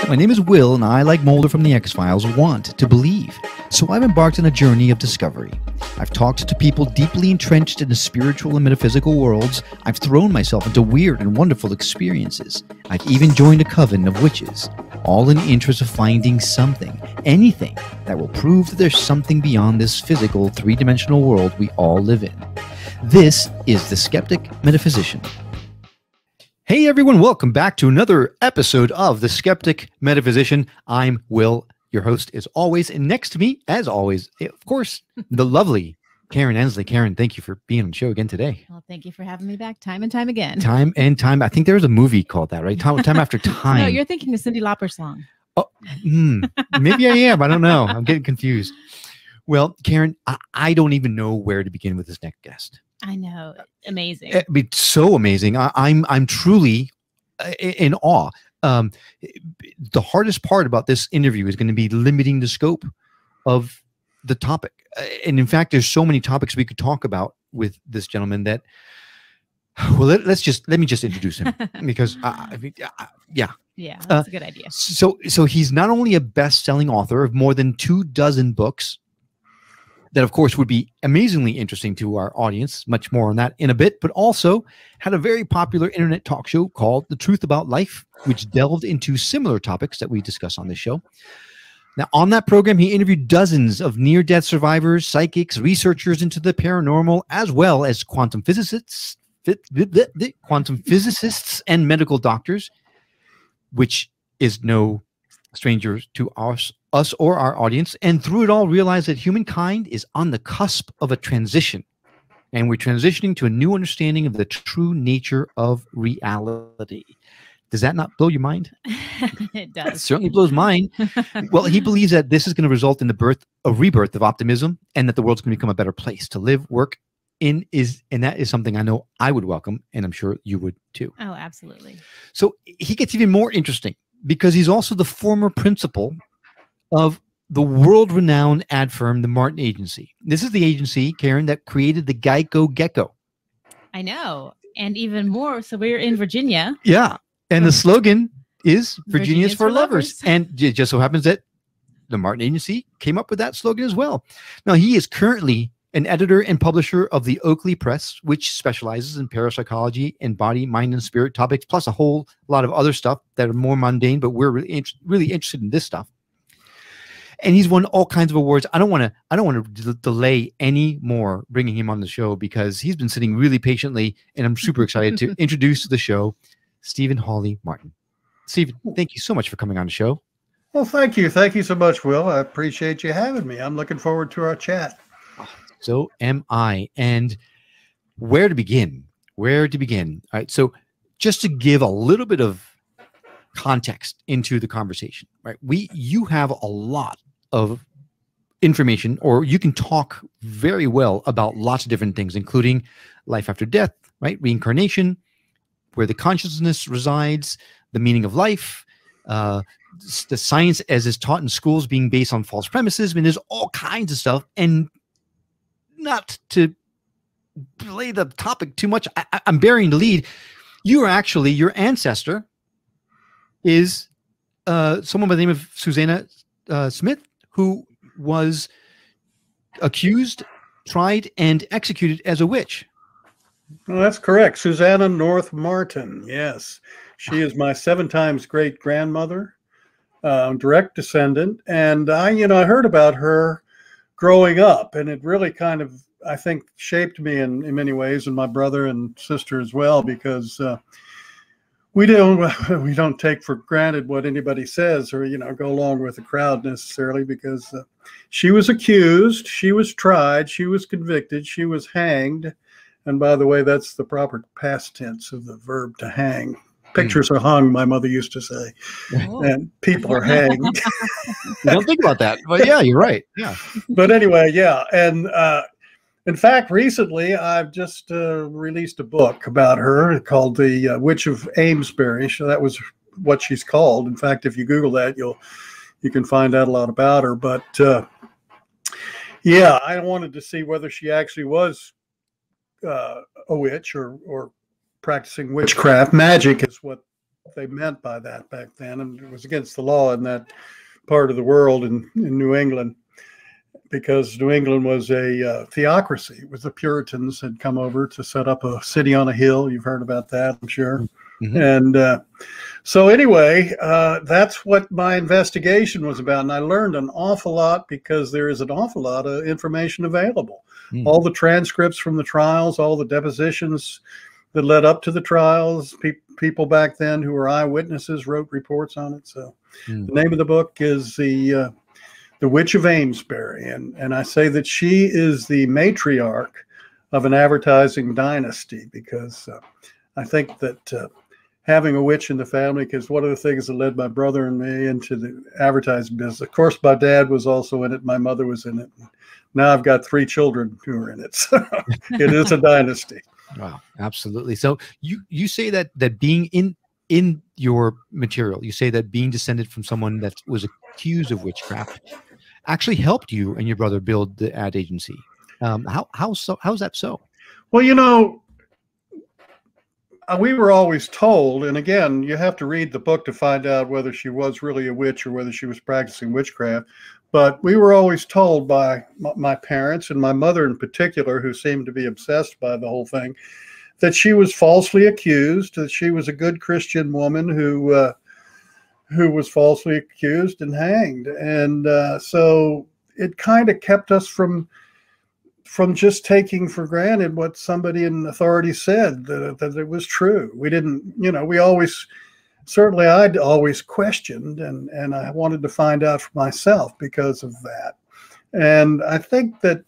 My name is Will, and I, like Mulder from the X-Files, want to believe. So I've embarked on a journey of discovery. I've talked to people deeply entrenched in the spiritual and metaphysical worlds. I've thrown myself into weird and wonderful experiences. I've even joined a coven of witches, all in the interest of finding something, anything, that will prove that there's something beyond this physical, three-dimensional world we all live in. This is the Skeptic Metaphysician. Hey everyone, welcome back to another episode of The Skeptic Metaphysician. I'm Will, your host as always, and next to me, as always, of course, the lovely Karen Ensley. Karen, thank you for being on the show again today. Well, thank you for having me back time and time again. Time and time. I think there was a movie called that, right? Time after time. No, you're thinking of Cyndi Lauper's song. Oh, maybe I am. I don't know. I'm getting confused. Well, Karen, I don't even know where to begin with this next guest. I know. Amazing. It'd be so amazing. I'm truly in awe. The hardest part about this interview is going to be limiting the scope of the topic. And in fact, there's so many topics we could talk about with this gentleman that, well, let me just introduce him because yeah, that's a good idea. So he's not only a best-selling author of more than 24 books that, of course, would be amazingly interesting to our audience, much more on that in a bit, but also had a very popular internet talk show called The Truth About Life, which delved into similar topics that we discuss on this show. Now, on that program, he interviewed dozens of near-death survivors, psychics, researchers into the paranormal, as well as quantum physicists and medical doctors, which is no stranger to us or our audience, and through it all realized that humankind is on the cusp of a transition, and we're transitioning to a new understanding of the true nature of reality. Does that not blow your mind? It does. It certainly blows mine. Well, he believes that this is going to result in a rebirth of optimism, and that the world's going to become a better place to live, work in, and that is something I know I would welcome, and I'm sure you would too. Oh, absolutely. So he gets even more interesting because he's also the former principal of the world-renowned ad firm, the Martin Agency. This is the agency, Karen, that created the Geico Gecko. I know. And even more, so we're in Virginia. Yeah. And the slogan is Virginia's for lovers. And it just so happens that the Martin Agency came up with that slogan as well. Now, he is currently an editor and publisher of the Oakley Press, which specializes in parapsychology and body, mind, and spirit topics, plus a whole lot of other stuff that are more mundane, but we're really interested in this stuff. And he's won all kinds of awards. I don't want to delay any more bringing him on the show because he's been sitting really patiently, and I'm super excited to introduce to the show Stephen Hawley Martin. Stephen, thank you so much for coming on the show. Well, thank you. Thank you so much, Will. I appreciate you having me. I'm looking forward to our chat. So am I. And where to begin? Where to begin? All right. So just to give a little bit of context into the conversation, right? You have a lot of information, or you can talk very well about lots of different things, including life after death, right? Reincarnation, where the consciousness resides, the meaning of life, the science as is taught in schools being based on false premises. I mean, there's all kinds of stuff. And not to play the topic too much, I'm burying the lead. You are actually, your ancestor is someone by the name of Susannah Smith, who was accused, tried, and executed as a witch. Well, that's correct. Susannah North Martin. Yes. She is my 7 times great grandmother, direct descendant. And I heard about her growing up, and it really kind of, I think, shaped me in many ways, and my brother and sister as well, because we don't take for granted what anybody says, or go along with the crowd necessarily, because she was accused, she was tried, she was convicted, she was hanged. And by the way, that's the proper past tense of the verb to hang. Pictures are hung, my mother used to say, and people are hanged. You don't think about that, but yeah, you're right. Yeah. But anyway, yeah. And in fact, recently I've just released a book about her called The Witch of Amesbury. So that was what she's called. In fact, if you Google that, you can find out a lot about her. But yeah, I wanted to see whether she actually was a witch or practicing witchcraft. Magic is what they meant by that back then, and it was against the law in that part of the world in New England, because New England was a theocracy. It was the Puritans had come over to set up a city on a hill. You've heard about that, I'm sure. Mm-hmm. And so anyway, that's what my investigation was about. And I learned an awful lot because there is an awful lot of information available. All the transcripts from the trials, all the depositions that led up to the trials, people back then who were eyewitnesses wrote reports on it. So the name of the book is The Witch of Amesbury. And I say that she is the matriarch of an advertising dynasty, because I think that having a witch in the family, because one of the things that led my brother and me into the advertising business. Of course, my dad was also in it. My mother was in it. Now I've got 3 children who are in it. So it is a dynasty. Wow, absolutely. So you say that being in your material, you say that being descended from someone that was accused of witchcraft actually helped you and your brother build the ad agency. How's that so? Well, we were always told, and again, you have to read the book to find out whether she was really a witch or whether she was practicing witchcraft. But we were always told by my parents, and my mother in particular, who seemed to be obsessed by the whole thing, that she was falsely accused, that she was a good Christian woman who was falsely accused and hanged. And so it kind of kept us from just taking for granted what somebody in authority said, that it was true. We didn't, certainly I'd always questioned, and I wanted to find out for myself because of that. And I think that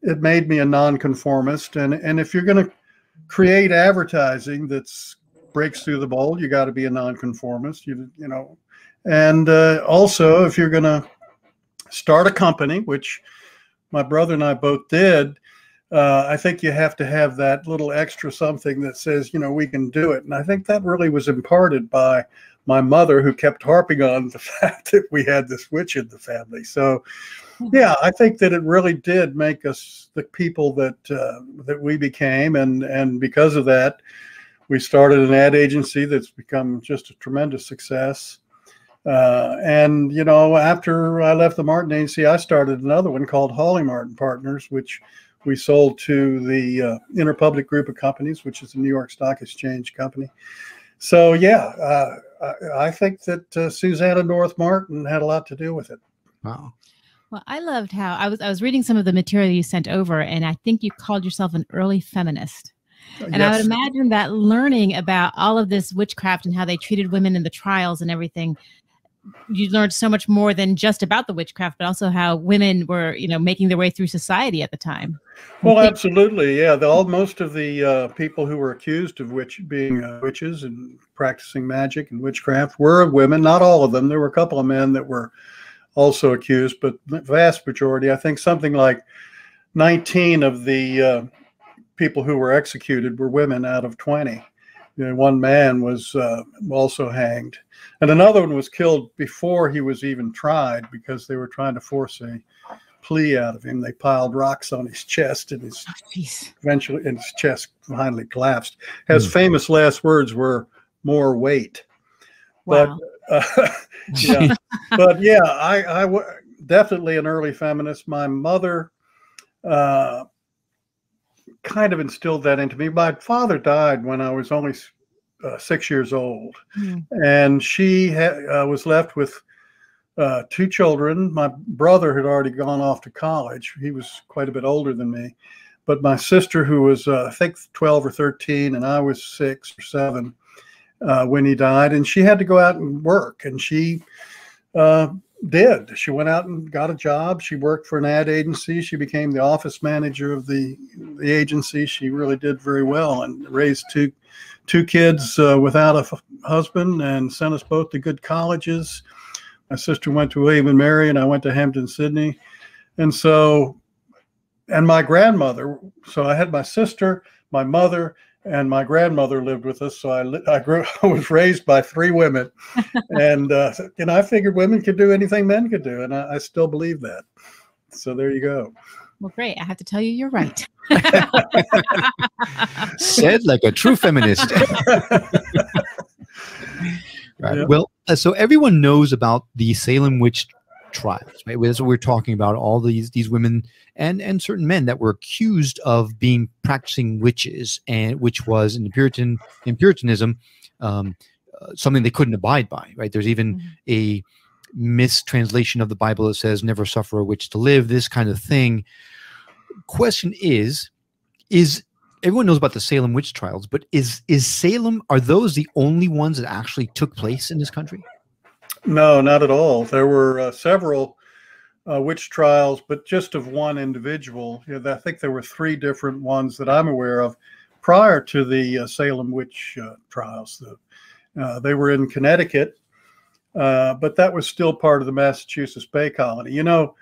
it made me a nonconformist. And if you're going to create advertising that breaks through the mold, you got to be a nonconformist, And also, if you're going to start a company, which my brother and I both did, I think you have to have that little extra something that says, we can do it. And I think that really was imparted by my mother, who kept harping on the fact that we had this witch in the family. So, yeah, I think that it really did make us the people that we became. And because of that, we started an ad agency that's become just a tremendous success. And after I left the Martin agency, I started another one called Hawley Martin Partners, which we sold to the Interpublic Group of Companies, which is a New York Stock Exchange company. So, yeah, I think that Susannah North Martin had a lot to do with it. Wow. Well, I loved how I was reading some of the material you sent over, and I think you called yourself an early feminist. And yes. I would imagine that learning about all of this witchcraft and how they treated women in the trials and everything, you learned so much more than just about the witchcraft, but also how women were, making their way through society at the time. Well, absolutely. Yeah. Most of the people who were accused of being witches and practicing magic and witchcraft were women. Not all of them. There were a couple of men that were also accused, but the vast majority, I think something like 19 of the people who were executed were women out of 20. One man was also hanged, and another one was killed before he was even tried because they were trying to force a plea out of him. They piled rocks on his chest, and his chest finally collapsed. His famous last words were "more weight." Wow. Yeah, but yeah, I definitely an early feminist. My mother kind of instilled that into me. My father died when I was only 6 years old, and she was left with 2 children. My brother had already gone off to college. He was quite a bit older than me, but my sister, who was I think 12 or 13, and I was 6 or 7 when he died, and she had to go out and work, and she did. She went out and got a job. She worked for an ad agency. She became the office manager of the agency. She really did very well and raised two kids without a husband and sent us both to good colleges. My sister went to William & Mary, and I went to Hampton, Sydney. And my grandmother. So I had my sister, my mother, and my grandmother lived with us. So I was raised by 3 women, and I figured women could do anything men could do, and I still believe that. So there you go. Well, great. I have to tell you, you're right. Said like a true feminist. Right. Yeah. Well, so everyone knows about the Salem witch trials, right? That's what we're talking about. All these women and certain men that were accused of being practicing witches, and which was in Puritanism something they couldn't abide by. Right. There's even a mistranslation of the Bible that says, "Never suffer a witch to live." This kind of thing. Question is everyone knows about the Salem witch trials, but is Salem, are those the only ones that actually took place in this country? No, not at all. There were several witch trials, but just of one individual. You know, I think there were 3 different ones that I'm aware of prior to the Salem witch trials. They were in Connecticut, but that was still part of the Massachusetts Bay Colony. You know,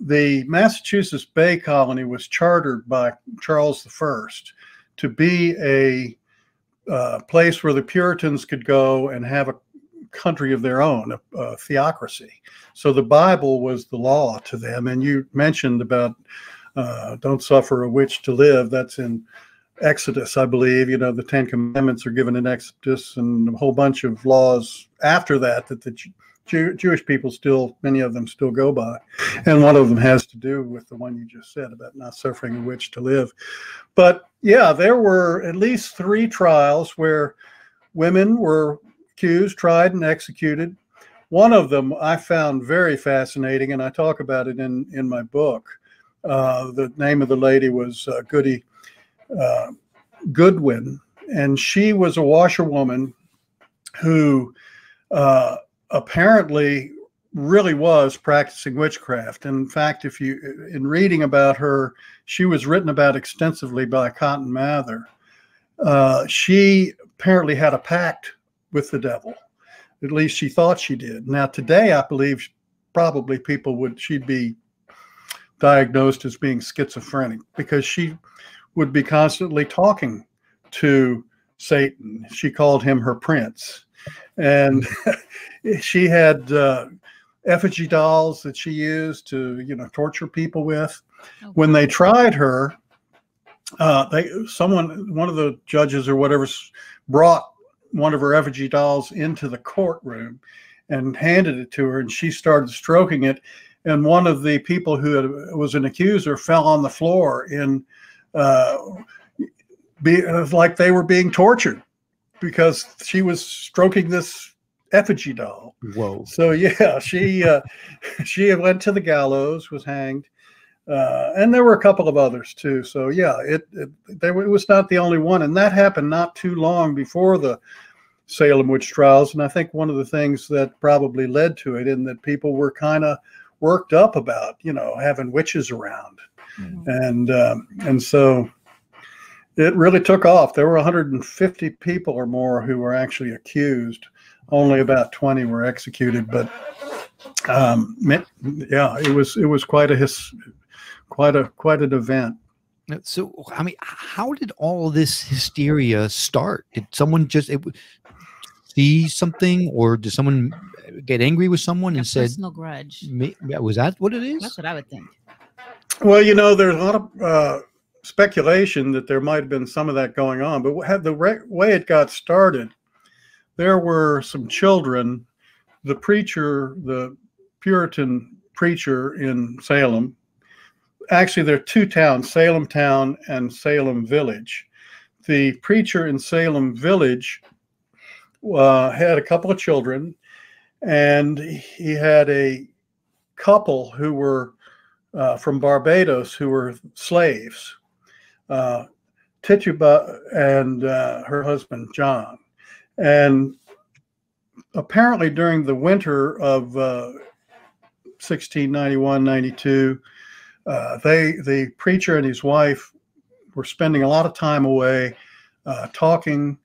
the Massachusetts Bay Colony was chartered by Charles I to be a place where the Puritans could go and have a country of their own, a theocracy. So the Bible was the law to them. And you mentioned about don't suffer a witch to live. That's in Exodus, I believe. You know, the 10 Commandments are given in Exodus, and a whole bunch of laws after that the Jewish people still, many of them still go by. And one of them has to do with the one you just said about not suffering a witch to live. But yeah, there were at least 3 trials where women were accused, tried, and executed. One of them I found very fascinating, and I talk about it in my book. The name of the lady was Goodwin, and she was a washerwoman who apparently really was practicing witchcraft. In fact, in reading about her, she was written about extensively by Cotton Mather. She apparently had a pact with the devil. At least she thought she did. Now today, I believe probably she'd be diagnosed as being schizophrenic, because she would be constantly talking to Satan. She called him her prince. And she had effigy dolls that she used to, torture people with. Okay. When they tried her, one of the judges or whatever brought one of her effigy dolls into the courtroom and handed it to her, and she started stroking it. And one of the people who was an accuser fell on the floor like they were being tortured, because she was stroking this effigy doll. Whoa. So yeah, she went to the gallows, was hanged, and there were a couple of others too. So yeah, it was not the only one, and that happened not too long before the Salem witch trials. And I think one of the things that probably led to it, in that people were kind of worked up about having witches around, and so it really took off. There were 150 people or more who were actually accused. Only about 20 were executed, but yeah, it was quite an event. So, I mean, how did all this hysteria start? Did someone just see something, or did someone get angry with someone and said, personal grudge? Was that what it is? That's what I would think. Well, there's a lot of speculation that there might have been some of that going on, but the way it got started, there were some children. The Puritan preacher in Salem, actually there are 2 towns, Salem Town and Salem Village. The preacher in Salem Village had a couple of children, and he had a couple who were from Barbados who were slaves, Tituba and her husband John. And apparently during the winter of 1691-92, the preacher and his wife were spending a lot of time away, talking,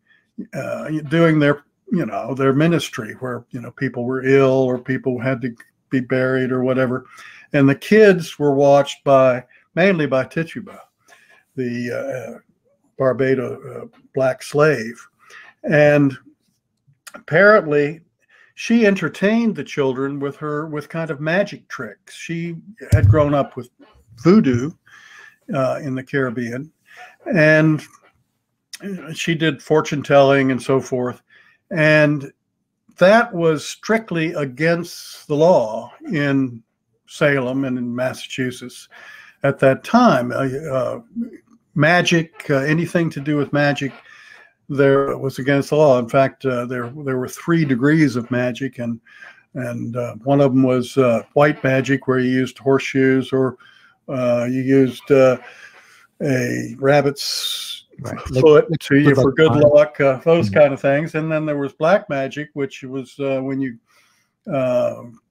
doing their ministry, where people were ill or people had to be buried or whatever. And the kids were watched mainly by Tituba, the Barbados black slave. And apparently she entertained the children with kind of magic tricks. She had grown up with voodoo in the Caribbean, and she did fortune telling and so forth. And that was strictly against the law in Salem and in Massachusetts at that time. Magic, anything to do with magic, there was against the law. In fact, there were 3 degrees of magic, and one of them was white magic, where you used horseshoes, or you used a rabbit's foot for good luck, those kind of things. And then there was black magic, which was when you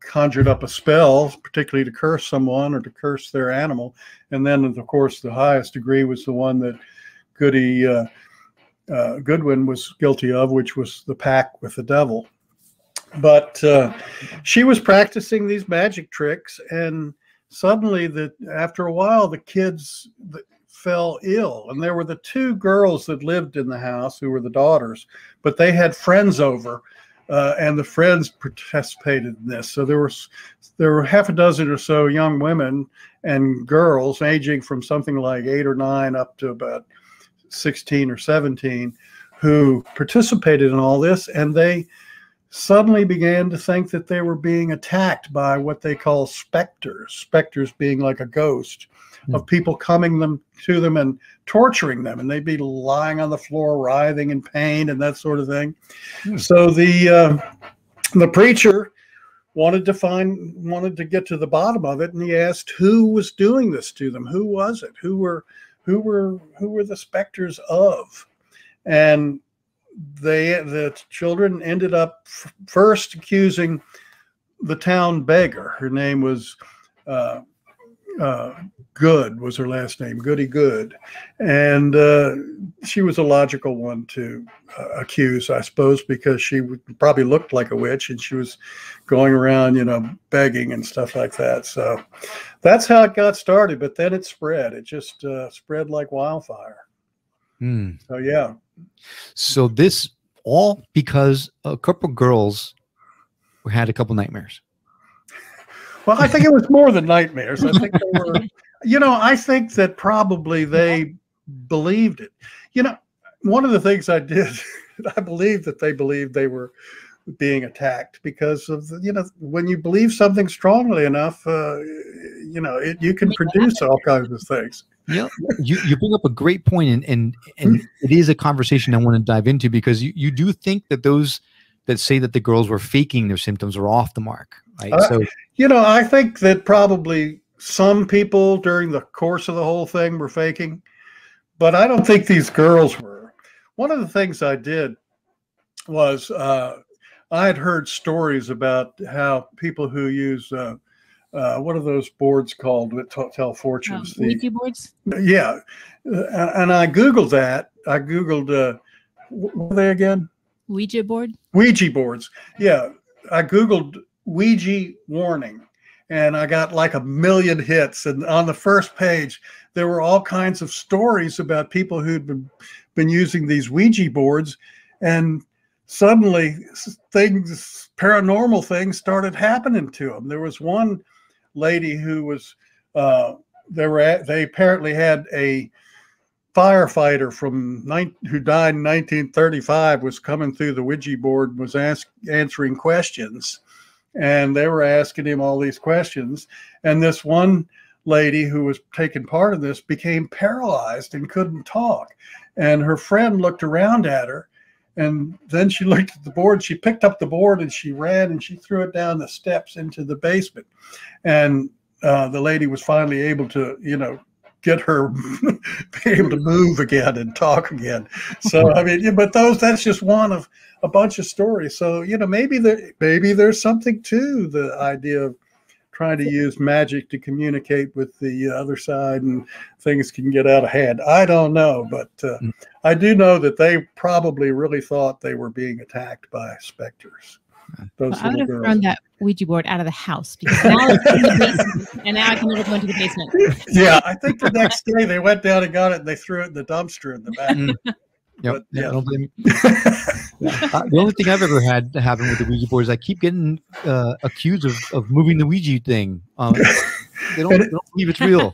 conjured up a spell, particularly to curse someone or to curse their animal. And then, of course, the highest degree was the one that Goodwin was guilty of, which was the pact with the devil. But she was practicing these magic tricks, and suddenly, after a while, the kids fell ill. And there were the 2 girls that lived in the house, who were the daughters, but they had friends over, and the friends participated in this. So there were half a dozen or so young women and girls, aging from something like 8 or 9 up to about 16 or 17, who participated in all this, and they suddenly began to think that they were being attacked by what they call specters. Specters being like a ghost of people coming to them and torturing them, and they'd be lying on the floor, writhing in pain and that sort of thing. So the preacher wanted to get to the bottom of it, and he asked who was doing this to them. Who was it? Who were the specters of? And the children ended up first accusing the town beggar. Her name was Good, was her last name, Goody Good. And she was a logical one to accuse, I suppose, because she probably looked like a witch, and she was going around, begging and stuff like that. So that's how it got started. But then it spread. It just spread like wildfire. So, yeah. So this all because a couple girls had a couple nightmares. Well, I think it was more than nightmares. I think they were, I think that probably they believed it. One of the things I did, I believed that they believed they were being attacked because of, when you believe something strongly enough, you can produce all kinds of things. Yeah, you bring up a great point, and it is a conversation I want to dive into, because you do think that those that say that the girls were faking their symptoms are off the mark, right? I think that probably some people during the course of the whole thing were faking, but I don't think these girls were. One of the things I did was I had heard stories about how people who use what are those boards called that tell fortunes? Ouija boards? Yeah. And I Googled that. I Googled, what were they again? Ouija board? Ouija boards. Yeah. I Googled Ouija warning, and I got like 1 million hits. And on the first page, there were all kinds of stories about people who'd been using these Ouija boards, and suddenly paranormal things started happening to them. There was one lady who was they apparently had a firefighter who died in 1935 was coming through the Ouija board and was answering questions, and they were asking him all these questions, and this one lady who was taking part in this became paralyzed and couldn't talk, and her friend looked around at her, and then she looked at the board. She picked up the board and she ran and she threw it down the steps into the basement. And the lady was finally able to, get her be able to move again and talk again. So, I mean, but that's just one of a bunch of stories. So, maybe there's something to the idea of trying to use magic to communicate with the other side, and things can get out of hand. I don't know, but I do know that they probably really thought they were being attacked by specters. I would have thrown that Ouija board out of the house, because now it's in the basement, and now I can never go into the basement. Yeah, I think the next day they went down and got it, and they threw it in the dumpster in the back. Yep. Yeah. Don't blame me. The only thing I've ever had happen with the Ouija board is I keep getting accused of moving the Ouija thing. They don't believe it's real.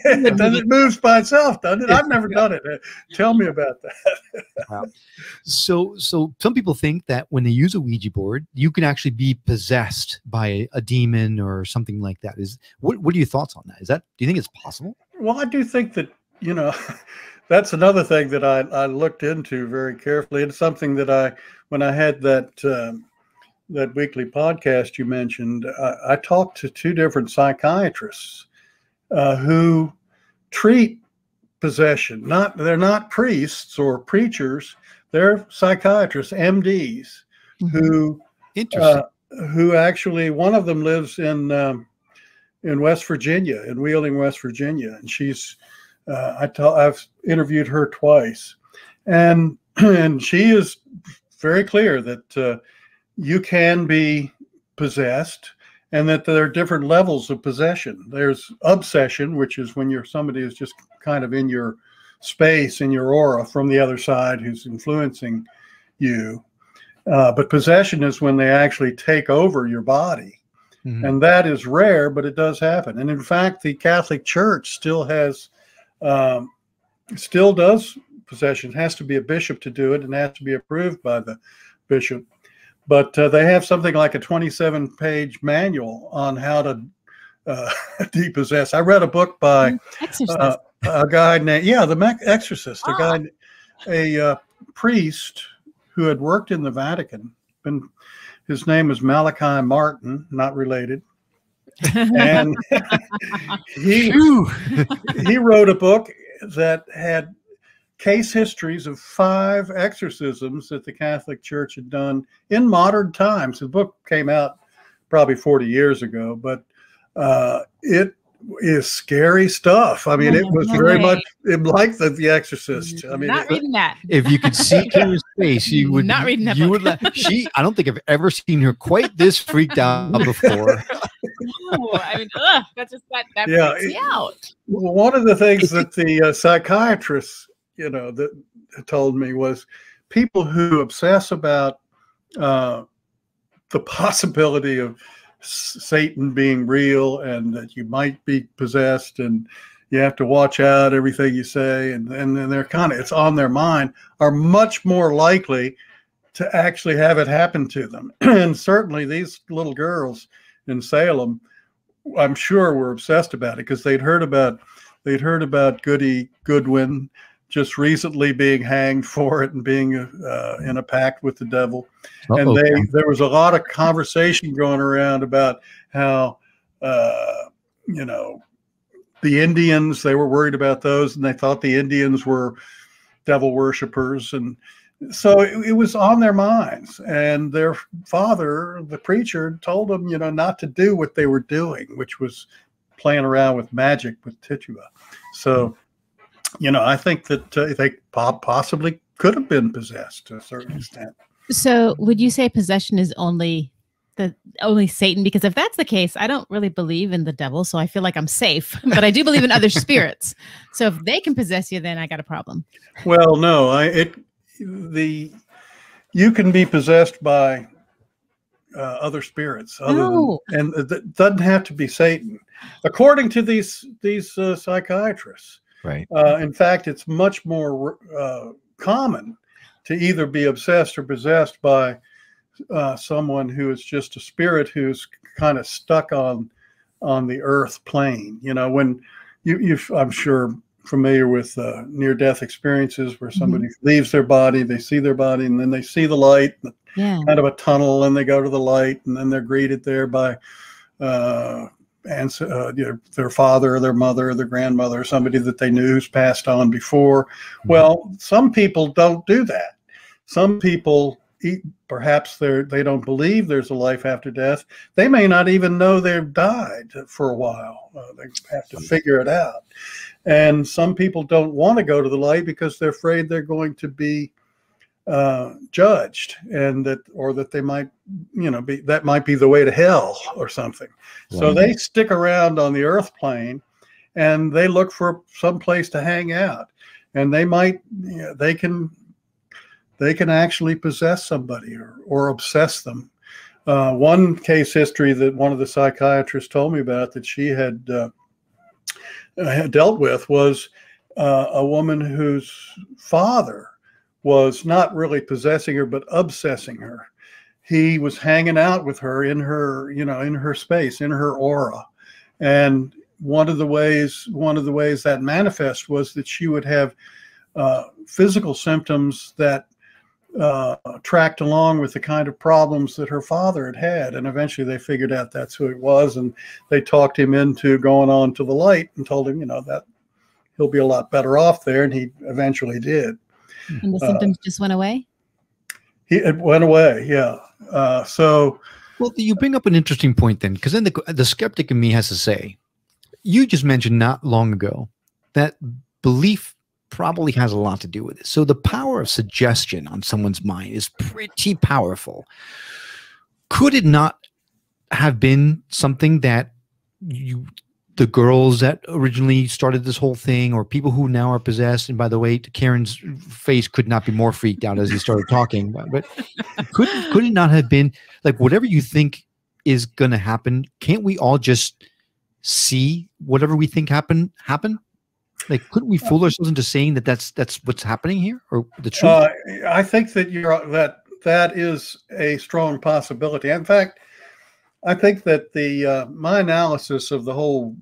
Then it moves by itself, doesn't it? I've never done it. Tell me about that. Wow. So some people think that when they use a Ouija board, you can actually be possessed by a demon or something like that. What are your thoughts on that? Do you think it's possible? Well, I do think that, that's another thing that I looked into very carefully. It's something that when I had that weekly podcast you mentioned, I talked to two different psychiatrists who treat possession. They're not priests or preachers. They're psychiatrists, MDs, who actually, one of them lives in West Virginia, in Wheeling, West Virginia, and she's I've interviewed her twice, and she is very clear that you can be possessed, and that there are different levels of possession. There's obsession, which is when somebody is just kind of in your space, in your aura from the other side, who's influencing you. But possession is when they actually take over your body. And that is rare, but it does happen. And in fact, the Catholic Church still does possession. It has to be a bishop to do it, and has to be approved by the bishop. But they have something like a 27-page manual on how to depossess. I read a book by a guy named, the Exorcist, a priest who had worked in the Vatican. His name is Malachi Martin, not related. And he wrote a book that had case histories of 5 exorcisms that the Catholic Church had done in modern times. The book came out probably 40 years ago, but it is scary stuff. I mean, it was very much like the Exorcist. I mean, not reading that. If you could see Kara's face, you would not reading that. You would. I don't think I've ever seen her quite this freaked out before. No, I mean, that freaks me out. Well, one of the things that the psychiatrists, that told me was people who obsess about the possibility of Satan being real and that you might be possessed and you have to watch out everything you say, and they're it's on their mind, are much more likely to actually have it happen to them. And certainly these little girls in Salem, I'm sure, were obsessed about it because they'd heard about Goody Goodwin just recently being hanged for it and being in a pact with the devil. And there was a lot of conversation going around about how, the Indians, they were worried about those, and they thought the Indians were devil worshipers. And so it was on their minds. And their father, the preacher, told them, not to do what they were doing, which was playing around with magic with Tituba. So, I think that they possibly could have been possessed to a certain extent. So would you say possession is only Satan? Because if that's the case, I don't really believe in the devil, so I feel like I'm safe. But I do believe in other spirits. So if they can possess you, then I got a problem. Well, no, you can be possessed by other spirits, and it doesn't have to be Satan, according to these psychiatrists. Right. In fact, it's much more common to either be obsessed or possessed by someone who is just a spirit who's kind of stuck on the earth plane. When I'm sure familiar with near-death experiences where somebody leaves their body, they see their body, and then they see the light, kind of a tunnel, and they go to the light, and then they're greeted there by their father or their mother or their grandmother or somebody that they knew who's passed on before. Well, some people don't do that. Some people, perhaps they don't believe there's a life after death. They may not even know they've died for a while. They have to figure it out. And some people don't want to go to the light because they're afraid they're going to be judged, and that they might, that might be the way to hell or something. Right. So they stick around on the earth plane, and they look for some place to hang out, and they might, they can actually possess somebody or obsess them. One case history that one of the psychiatrists told me about that she had dealt with was a woman whose father was not really possessing her, but obsessing her. He was hanging out with her in her, in her space, in her aura. And one of the ways that manifest was that she would have physical symptoms that tracked along with the kind of problems that her father had had. And eventually they figured out that's who it was. And they talked him into going on to the light and told him, that he'll be a lot better off there. And he eventually did. And the symptoms just went away? It went away, yeah. Well, you bring up an interesting point then, because then the skeptic in me has to say, you just mentioned not long ago that belief probably has a lot to do with it. So the power of suggestion on someone's mind is pretty powerful. Could it not have been something that the girls that originally started this whole thing, or people who now are possessed, and by the way, Karen's face could not be more freaked out as he started talking, but could it not have been like, whatever you think is going to happen, can't we all just see whatever we think happen? Like, couldn't we fool ourselves into saying that that's what's happening here, or the truth? I think that that is a strong possibility. In fact, I think that my analysis of the whole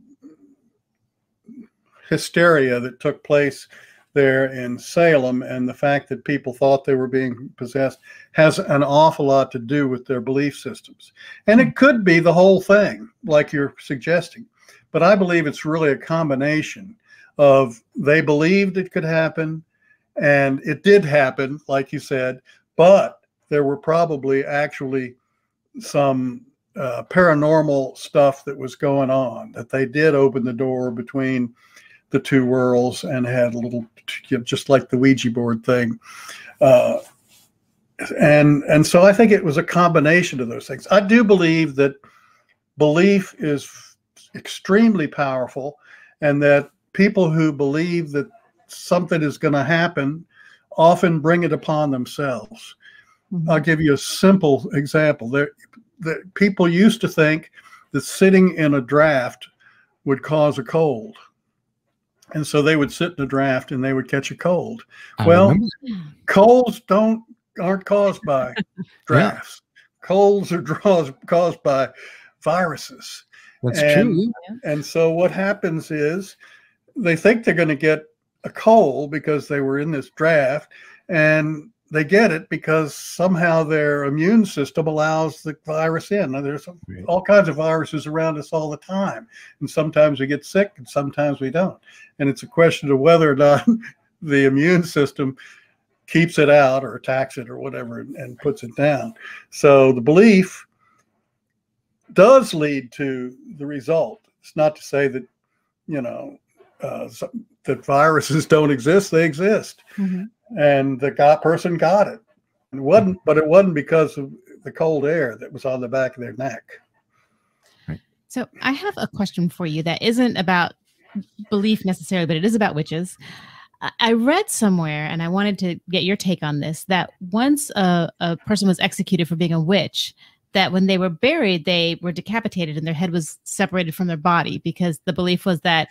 hysteria that took place there in Salem and the fact that people thought they were being possessed has an awful lot to do with their belief systems. And it could be the whole thing, like you're suggesting. But I believe it's really a combination of they believed it could happen, and it did happen, like you said, but there were probably actually some paranormal stuff that was going on, that they did open the door between the two worlds and had a little, just like the Ouija board thing. And so I think it was a combination of those things. I do believe that belief is extremely powerful, and that people who believe that something is going to happen often bring it upon themselves. Mm-hmm. I'll give you a simple example. People used to think that sitting in a draft would cause a cold. And so they would sit in a draft and they would catch a cold. Well, colds aren't caused by drafts. Yeah. Colds are caused by viruses. That's true. And so what happens is they think they're going to get a cold because they were in this draft, and they get it because somehow their immune system allows the virus in. Now, there's all kinds of viruses around us all the time. And sometimes we get sick and sometimes we don't. And it's a question of whether or not the immune system keeps it out or attacks it or whatever and puts it down. So the belief does lead to the result. It's not to say that, that viruses don't exist. They exist. Mm-hmm. And the person got it. But it wasn't because of the cold air that was on the back of their neck. So I have a question for you that isn't about belief necessarily, but it is about witches. I read somewhere, and I wanted to get your take on this, that once a person was executed for being a witch, that when they were buried, they were decapitated and their head was separated from their body, because the belief was that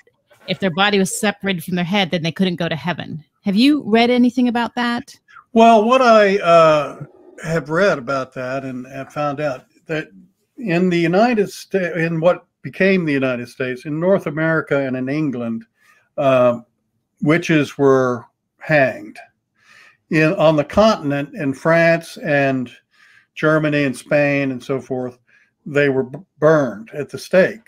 if their body was separated from their head, then they couldn't go to heaven. Have you read anything about that? Well, what I have read about that and have found out that in the United States, in what became the United States, in North America and in England, witches were hanged. On the continent, in France and Germany and Spain and so forth, they were burned at the stake.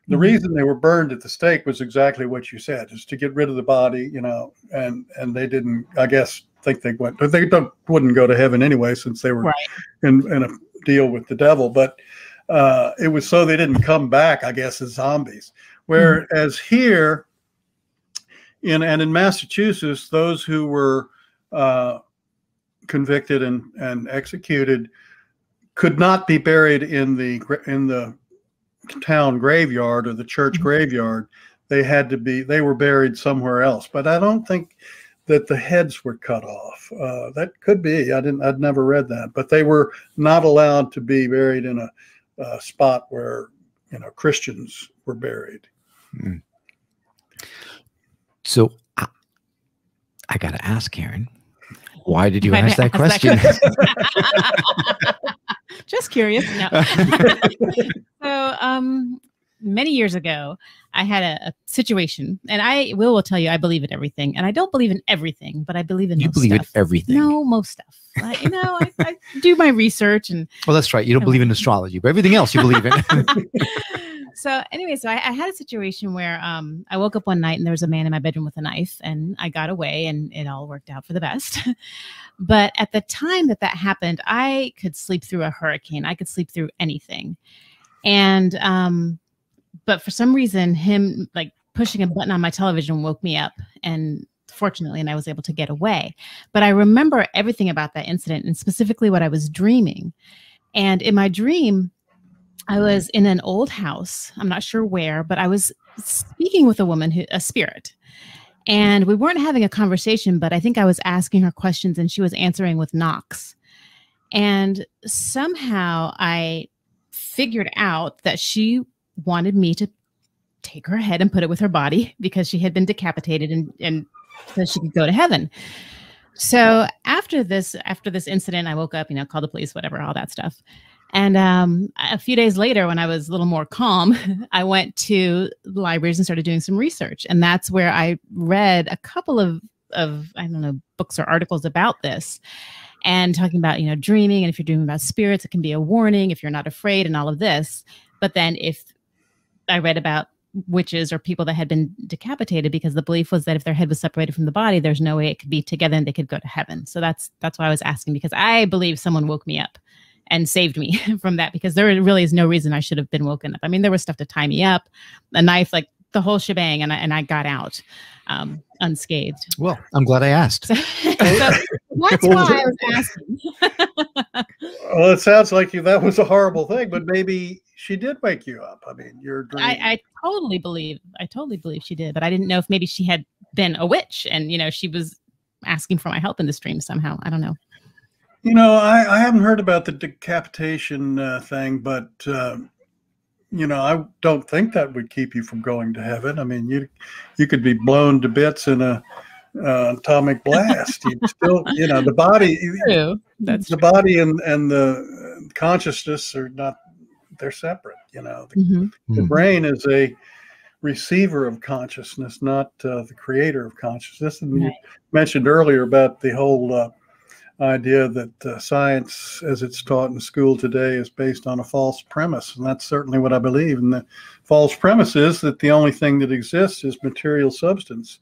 The reason they were burned at the stake was exactly what you said, is to get rid of the body, and they didn't, I guess, think they went, but they wouldn't go to heaven anyway, since they were in a deal with the devil. But it was so they didn't come back, I guess, as zombies. Whereas here in Massachusetts, those who were convicted and executed could not be buried in the town graveyard or the church graveyard. They were buried somewhere else. But I don't think that the heads were cut off. That could be. I'd never read that, but they were not allowed to be buried in a spot where, you know, Christians were buried. Mm. So I got to ask, Karen, why did you ask that question? Just curious. No. So, many years ago, I had a situation, and I will tell you, I believe in everything, and I don't believe in everything, but I believe in most stuff. You believe in everything? No, most stuff. You know, I do my research, and well, that's right. You don't believe in astrology, but everything else you believe in. So anyway, so I had a situation where I woke up one night and there was a man in my bedroom with a knife, and I got away, and it all worked out for the best. But at the time that happened, I could sleep through a hurricane. I could sleep through anything. And but for some reason, him like pushing a button on my television woke me up, and fortunately, I was able to get away. But I remember everything about that incident, and specifically what I was dreaming. And in my dream, I was in an old house. I'm not sure where, but I was speaking with a woman, a spirit. And we weren't having a conversation, but I think I was asking her questions and she was answering with knocks. And somehow I figured out that she wanted me to take her head and put it with her body because she had been decapitated and so she could go to heaven. So after this incident, I woke up, you know, called the police, whatever, all that stuff. And a few days later, when I was a little more calm, I went to the libraries and started doing some research. And that's where I read a couple of I don't know, books or articles about this and talking about, you know, dreaming. And if you're dreaming about spirits, it can be a warning if you're not afraid and all of this. But then if I read about witches or people that had been decapitated, because the belief was that if their head was separated from the body, there's no way it could be together and they could go to heaven. So that's why I was asking, because I believe someone woke me up and saved me from that, because there really is no reason I should have been woken up. I mean, there was stuff to tie me up, a knife, like the whole shebang, and I got out unscathed. Well, I'm glad I asked. So that's why I was asking. Well, it sounds like that was a horrible thing, but maybe she did wake you up. I mean, your dream. I totally believe she did, but I didn't know if maybe she had been a witch and, you know, she was asking for my help in this dream somehow. I don't know. You know, I haven't heard about the decapitation thing, but, you know, I don't think that would keep you from going to heaven. I mean, you could be blown to bits in a atomic blast. You'd still, you know, the body, the body and the consciousness are not, they're separate. You know, the brain is a receiver of consciousness, not the creator of consciousness. And you mentioned earlier about the whole idea that science, as it's taught in school today, is based on a false premise. And that's certainly what I believe. And the false premise is that the only thing that exists is material substance.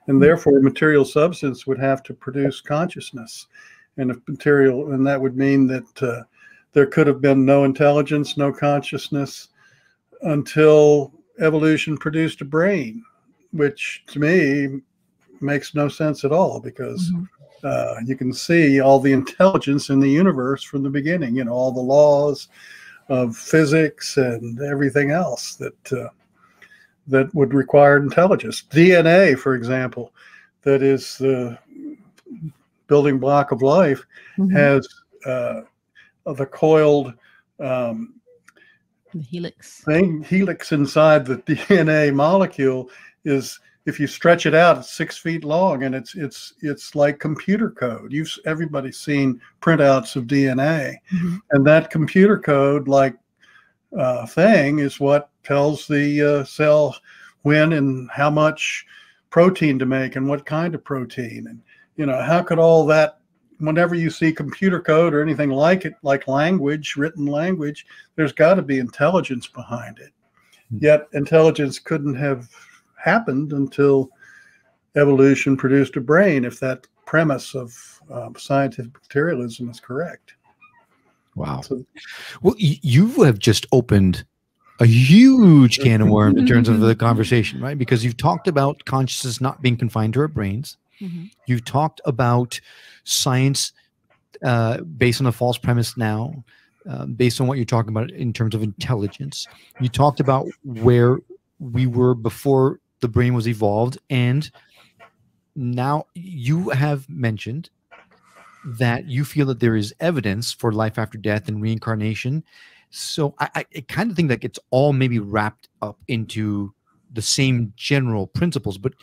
And therefore, material substance would have to produce consciousness. And that would mean that there could have been no intelligence, no consciousness until evolution produced a brain, which to me makes no sense at all, because you can see all the intelligence in the universe from the beginning, you know, all the laws of physics and everything else that would require intelligence. DNA, for example, that is the building block of life, has the coiled the helix inside the DNA molecule is, if you stretch it out, it's 6 feet long, and it's like computer code. Everybody's seen printouts of DNA, and that computer code like thing is what tells the cell when and how much protein to make and what kind of protein. And you know, how could all that, whenever you see computer code or anything like it, like language, written language, there's got to be intelligence behind it. Yet intelligence couldn't have happened until evolution produced a brain, if that premise of scientific materialism is correct. Wow. So, well, you have just opened a huge can of worms in terms of the conversation, right? Because you've talked about consciousness not being confined to our brains. You've talked about science based on a false premise now, based on what you're talking about in terms of intelligence. You talked about where we were before the brain was evolved, and now you have mentioned that you feel that there is evidence for life after death and reincarnation. So I kind of think that it's all maybe wrapped up into the same general principles. But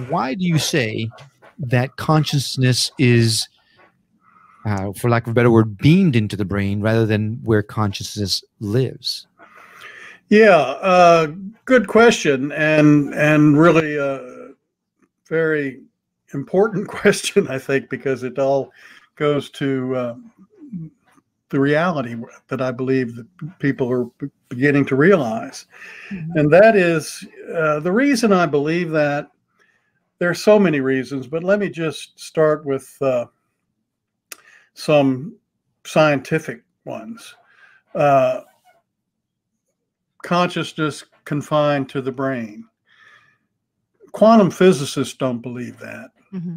why do you say that consciousness is, for lack of a better word, beamed into the brain rather than where consciousness lives? Yeah, good question, and really a very important question, I think, because it all goes to the reality that I believe that people are beginning to realize. Mm-hmm. And that is the reason I believe that. There are so many reasons, but let me just start with some scientific ones. Consciousness confined to the brain. Quantum physicists don't believe that. Mm-hmm.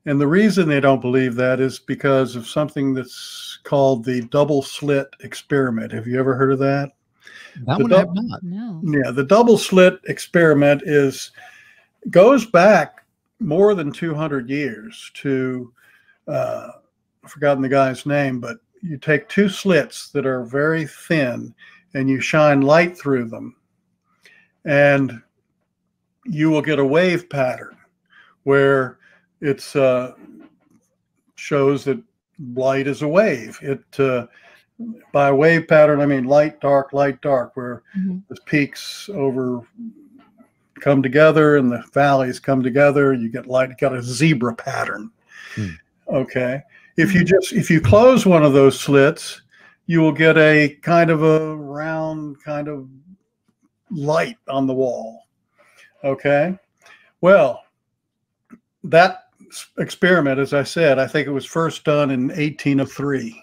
And the reason they don't believe that is because of something that's called the double slit experiment. Have you ever heard of that? That one I have not. No. Yeah, the double slit experiment goes back more than 200 years to, I've forgotten the guy's name, but you take two slits that are very thin and you shine light through them, and you will get a wave pattern where it shows that light is a wave. By a wave pattern, I mean light, dark, where Mm-hmm. the peaks come together and the valleys come together. You get light, you got a zebra pattern. Okay. If you close one of those slits, you will get a kind of a round kind of light on the wall. Okay. Well, that experiment, as I said, I think it was first done in 1803.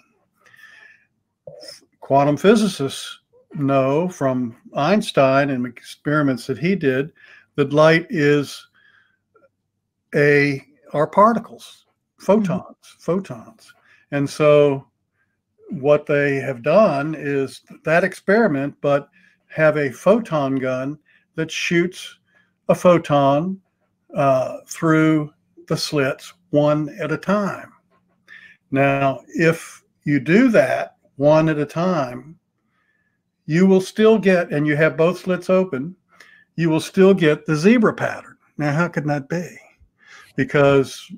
Quantum physicists know from Einstein and experiments that he did that light are particles, photons. And so what they have done is that experiment, but have a photon gun that shoots a photon through the slits one at a time. Now, if you do that one at a time, you will still get, and you have both slits open, you will still get the zebra pattern. Now, how can that be? Because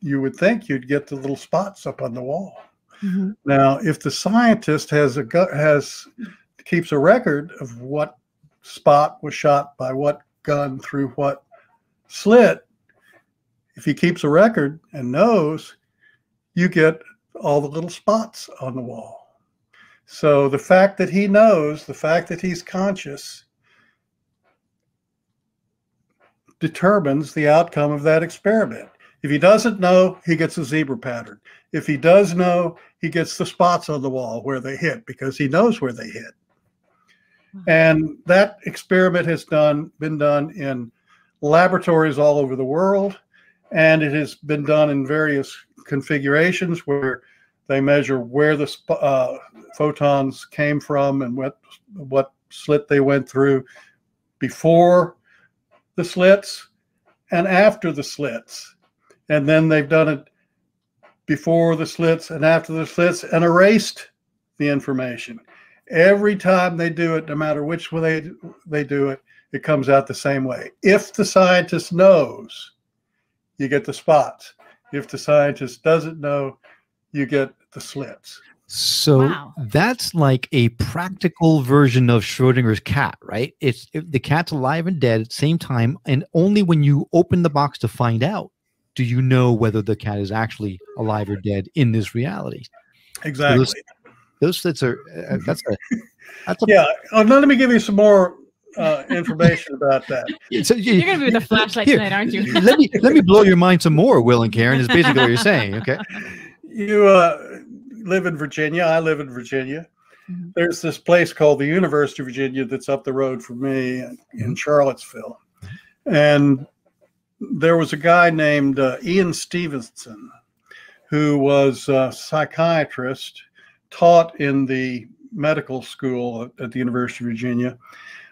you would think you'd get the little spots up on the wall. Mm-hmm. Now, if the scientist keeps a record of what spot was shot by what gun through what slit, if he keeps a record and knows, you get all the little spots on the wall. So the fact that he knows, the fact that he's conscious, determines the outcome of that experiment. If he doesn't know, he gets a zebra pattern. If he does know, he gets the spots on the wall where they hit because he knows where they hit. And that experiment has been done in laboratories all over the world, and it has been done in various configurations where they measure where the photons came from and what slit they went through before the slits and after the slits. And then they've done it before the slits and after the slits and erased the information. Every time they do it, no matter which way they do it, it comes out the same way. If the scientist knows, you get the spots. If the scientist doesn't know, you get the slits. So that's like a practical version of Schrodinger's cat, right? The cat's alive and dead at the same time, and only when you open the box to find out do you know whether the cat is actually alive or dead in this reality. Exactly. So those slits are that's a yeah. Let me give you some more information about that. So you're going to be with a flashlight tonight, aren't you? let me blow your mind some more, Will and Karen, is basically what you're saying. Okay. You live in Virginia. I live in Virginia. Mm-hmm. There's this place called the University of Virginia that's up the road from me in Charlottesville. And there was a guy named Ian Stevenson who was a psychiatrist, taught in the medical school at the University of Virginia,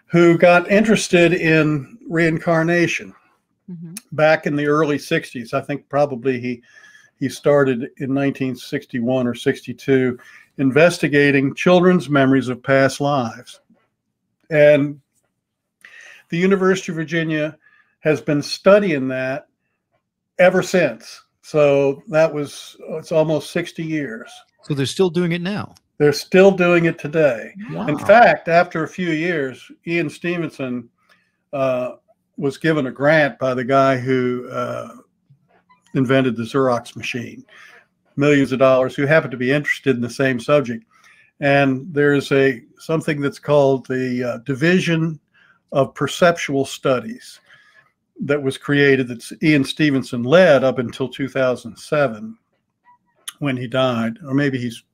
who got interested in reincarnation. back in the early 60s. I think probably he started in 1961 or 62, investigating children's memories of past lives. And the University of Virginia has been studying that ever since. So it's almost 60 years. So they're still doing it now. They're still doing it today. Wow. In fact, after a few years, Ian Stevenson was given a grant by the guy who invented the Xerox machine, millions of dollars, who happened to be interested in the same subject. And there's something that's called the Division of Perceptual Studies that was created, that Ian Stevenson led up until 2007 when he died, or maybe he's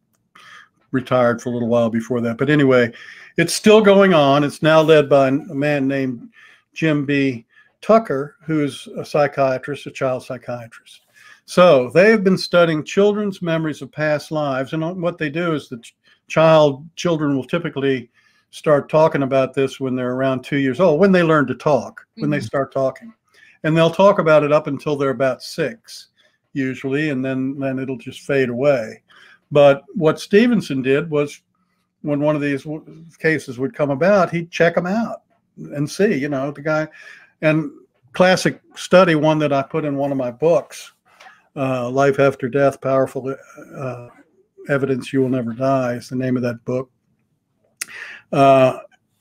retired for a little while before that. But anyway, it's still going on. It's now led by a man named Jim B. Tucker, who's a psychiatrist, a child psychiatrist. So they have been studying children's memories of past lives. And what they do is the children will typically start talking about this when they're around 2 years old, when they learn to talk, when they start talking. And they'll talk about it up until they're about 6, usually, and then it'll just fade away. But what Stevenson did was, when one of these cases would come about, he'd check them out and see, the guy. And classic study, one that I put in one of my books, Life After Death, Powerful Evidence You Will Never Die, is the name of that book,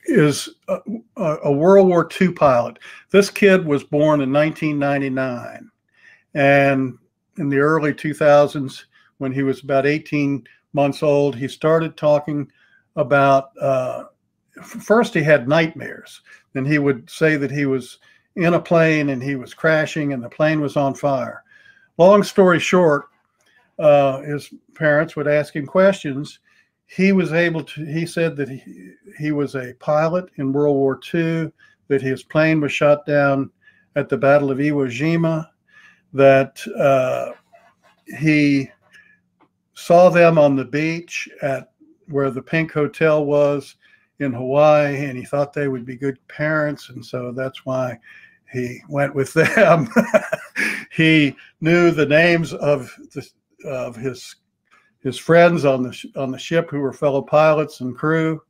is a World War II pilot. This kid was born in 1999. And in the early 2000s, when he was about 18 months old, he started talking about, first he had nightmares. And he would say that he was in a plane and he was crashing and the plane was on fire. Long story short, his parents would ask him questions. He said that he was a pilot in World War II, that his plane was shot down at the Battle of Iwo Jima, that he saw them on the beach at where the Pink Hotel was in Hawaii, and he thought they would be good parents, and so that's why he went with them. He knew the names of his friends on the ship who were fellow pilots and crew.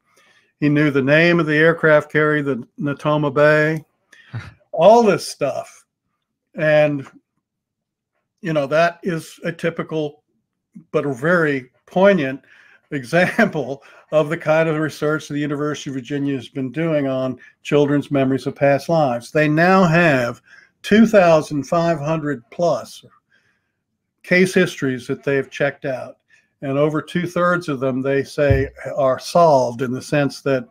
He knew the name of the aircraft carrier, the Natoma Bay, all this stuff. And, that is a typical but a very poignant example of the kind of research the University of Virginia has been doing on children's memories of past lives. They now have 2,500 plus case histories that they have checked out. And over 2/3 of them, they say, are solved, in the sense that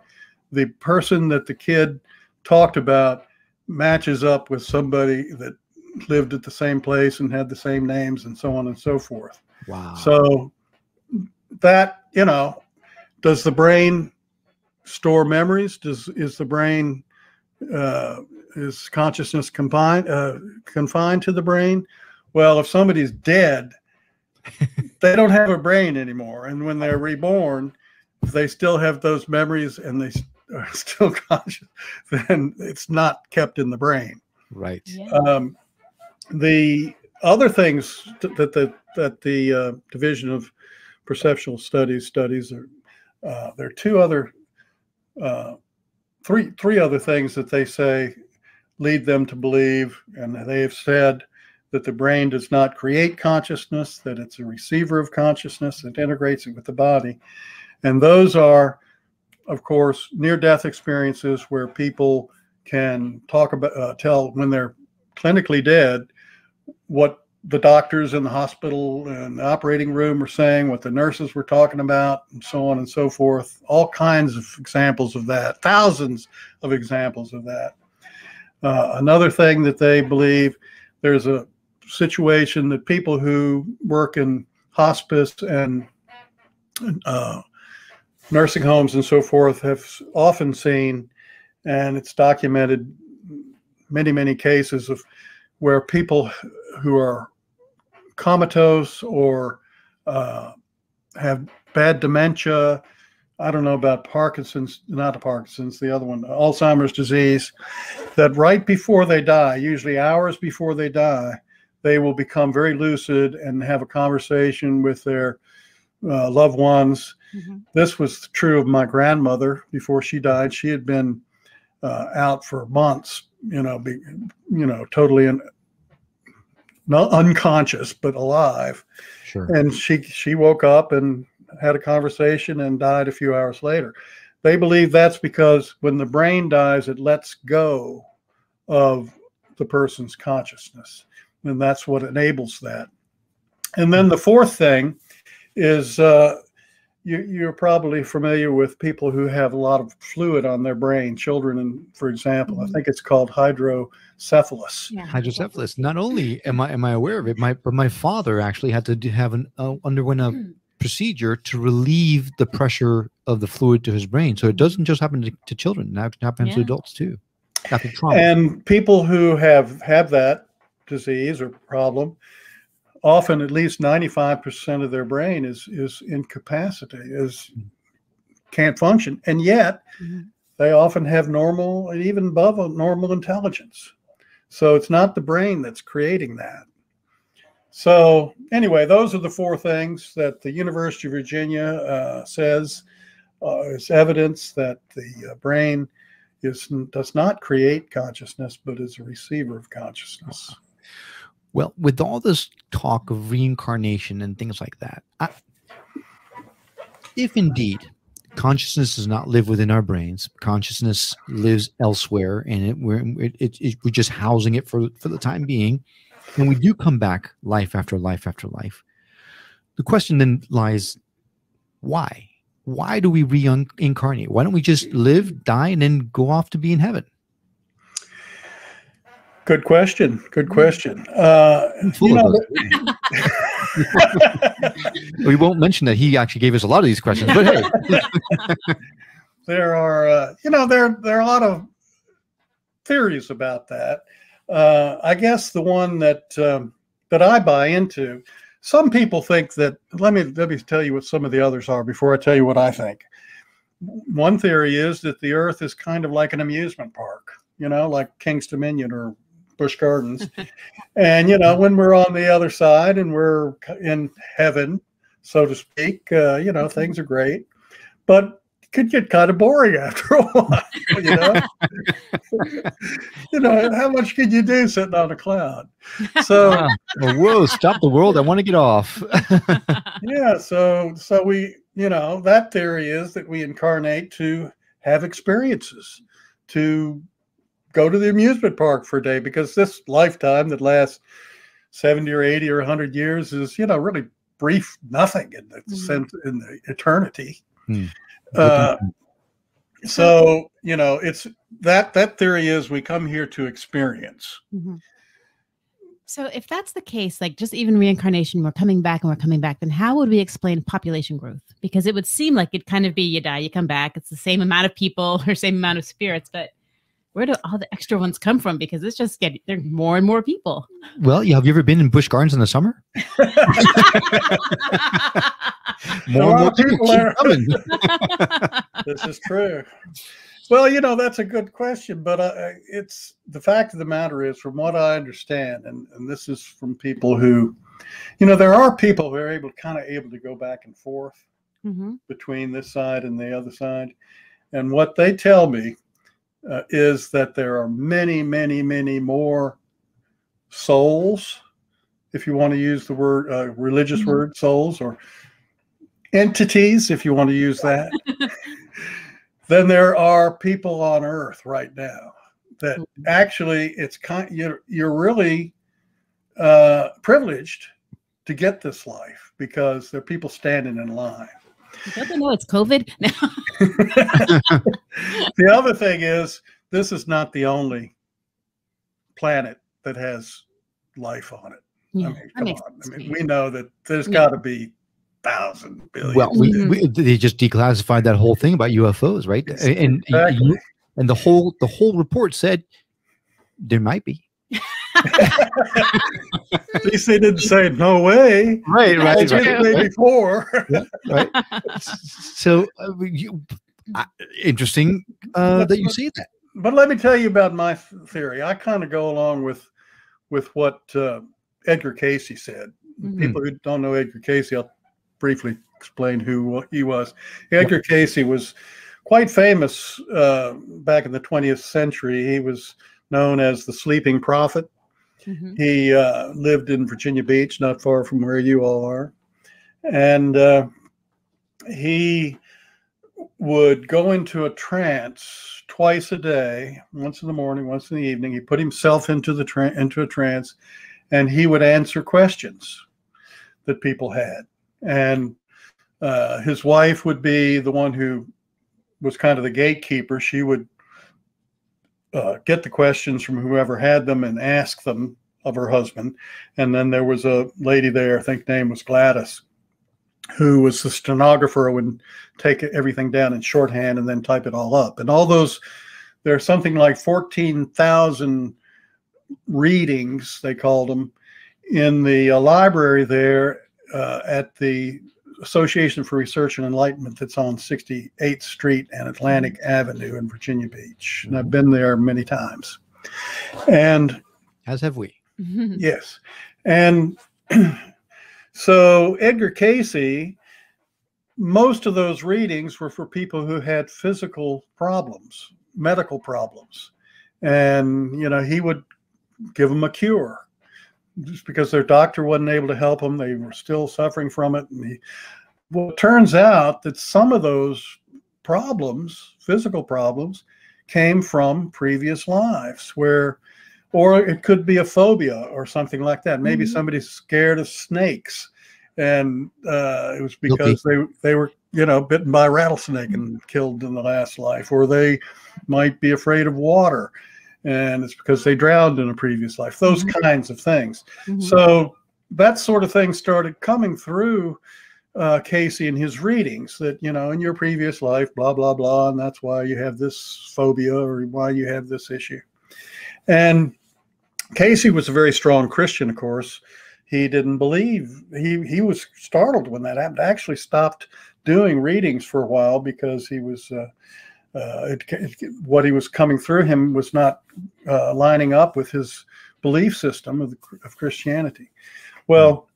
the person that the kid talked about matches up with somebody that lived at the same place and had the same names and so on and so forth. Wow. So that, does the brain store memories? Is the brain, is consciousness confined to the brain? Well, if somebody's dead, they don't have a brain anymore. And when they're reborn, if they still have those memories and they are still conscious, then it's not kept in the brain. Right. Yeah. The other things that the Division of Perceptual Studies are, there are three other things that they say lead them to believe, and they have said that the brain does not create consciousness, that it's a receiver of consciousness that integrates it with the body. And those are, of course, near-death experiences where people can talk about, tell when they're clinically dead, what the doctors in the hospital and the operating room were saying, what the nurses were talking about, and so on and so forth. All kinds of examples of that, thousands of examples of that. Another thing that they believe, there's a situation that people who work in hospice and nursing homes and so forth have often seen, and it's documented, many cases of where people who are comatose or have bad dementia I don't know about Parkinson's, not Parkinson's, the other one, Alzheimer's disease, that right before they die, usually hours before they die, they will become very lucid and have a conversation with their loved ones. This was true of my grandmother before she died. She had been out for months, totally not unconscious, but alive. Sure. And she woke up and had a conversation and died a few hours later. They believe that's because when the brain dies, it lets go of the person's consciousness. And that's what enables that. And then the fourth thing is you're probably familiar with people who have a lot of fluid on their brain, children, for example. I think it's called hydrocephalus. Yeah. Hydrocephalus. Not only am I aware of it, but my father actually had to have underwent a procedure to relieve the pressure of the fluid to his brain. So it doesn't just happen to children; it happens to adults too. After trauma. And people who have that disease or problem, often at least 95% of their brain is incapacitated, can't function, and yet they often have normal and even above normal intelligence. So it's not the brain that's creating that. So anyway, those are the four things that the University of Virginia says is evidence that the brain does not create consciousness, but is a receiver of consciousness. Well, with all this talk of reincarnation and things like that, if indeed consciousness does not live within our brains, consciousness lives elsewhere, and we're just housing it for the time being, and we do come back life after life after life, the question then lies, why? Why do we reincarnate? Why don't we just live, die, and then go off to be in heaven? Good question. Good question. We won't mention that he actually gave us a lot of these questions, but hey. There are, there are a lot of theories about that. I guess the one that I buy into, some people think that, let me tell you what some of the others are before I tell you what I think. One theory is that the earth is kind of like an amusement park, like King's Dominion or Busch Gardens. And, when we're on the other side and we're in heaven, so to speak, things are great, but it could get kind of boring after a while, how much could you do sitting on a cloud? So, whoa, stop the world. I want to get off. Yeah. So we, that theory is that we incarnate to have experiences, to go to the amusement park for a day, because this lifetime that lasts 70 or 80 or 100 years is, really brief nothing in the sense, in the eternity. So, it's that theory is we come here to experience. So if that's the case, like just even reincarnation, we're coming back and we're coming back, then how would we explain population growth? Because it would seem like it'd kind of be, you die, you come back, it's the same amount of people or same amount of spirits, but where do all the extra ones come from? Because it's just there are more and more people. Well, have you ever been in Busch Gardens in the summer? more and more people keep coming. This is true. Well, that's a good question, but it's the fact of the matter is, from what I understand, and this is from people who, there are people who are able to go back and forth between this side and the other side. And what they tell me is that there are many, many, many more souls, if you want to use the word, religious word, souls, or entities, if you want to use that, than there are people on Earth right now. That actually, you're really privileged to get this life, because there are people standing in line. Don't they know it's COVID? The other thing is, this is not the only planet that has life on it. Yeah, come on. We know that there's got to be 1,000 billion. Well, they just declassified that whole thing about UFOs, right? Exactly. And the whole report said there might be. At least they didn't say no way. Right, They did the way before. Yeah, right. So interesting that you say that. But let me tell you about my theory. I kind of go along with what Edgar Cayce said. Mm-hmm. People who don't know Edgar Cayce, I'll briefly explain who he was. Edgar Cayce was quite famous back in the 20th century. He was known as the Sleeping Prophet. Mm-hmm. He lived in Virginia Beach, not far from where you all are. And he would go into a trance twice a day, once in the morning, once in the evening. He put himself into a trance, and he would answer questions that people had. And his wife would be the one who was kind of the gatekeeper. She would get the questions from whoever had them and ask them of her husband. And then there was a lady there, I think name was Gladys, who was the stenographer, would take everything down in shorthand and then type it all up. And all those, there's something like 14,000 readings, they called them, in the library there at the Association for Research and Enlightenment that's on 68th Street and Atlantic Avenue in Virginia Beach. And I've been there many times. And as have we. Yes. And so Edgar Cayce, most of those readings were for people who had physical problems, medical problems. And, you know, he would give them a cure. Just because their doctor wasn't able to help them, they were still suffering from it. And well, it turns out that some of those problems, physical problems, came from previous lives or it could be a phobia or something like that. Maybe somebody's scared of snakes, and it was because they were, you know, bitten by a rattlesnake and killed in the last life, or they might be afraid of water, and it's because they drowned in a previous life. Those kinds of things. So that sort of thing started coming through Cayce in his readings, that, you know, in your previous life, blah, blah, blah, and that's why you have this phobia or why you have this issue. And Cayce was a very strong Christian, of course. He didn't believe, he was startled when that happened. Actually stopped doing readings for a while because he was, what he was coming through him was not lining up with his belief system of Christianity. Well,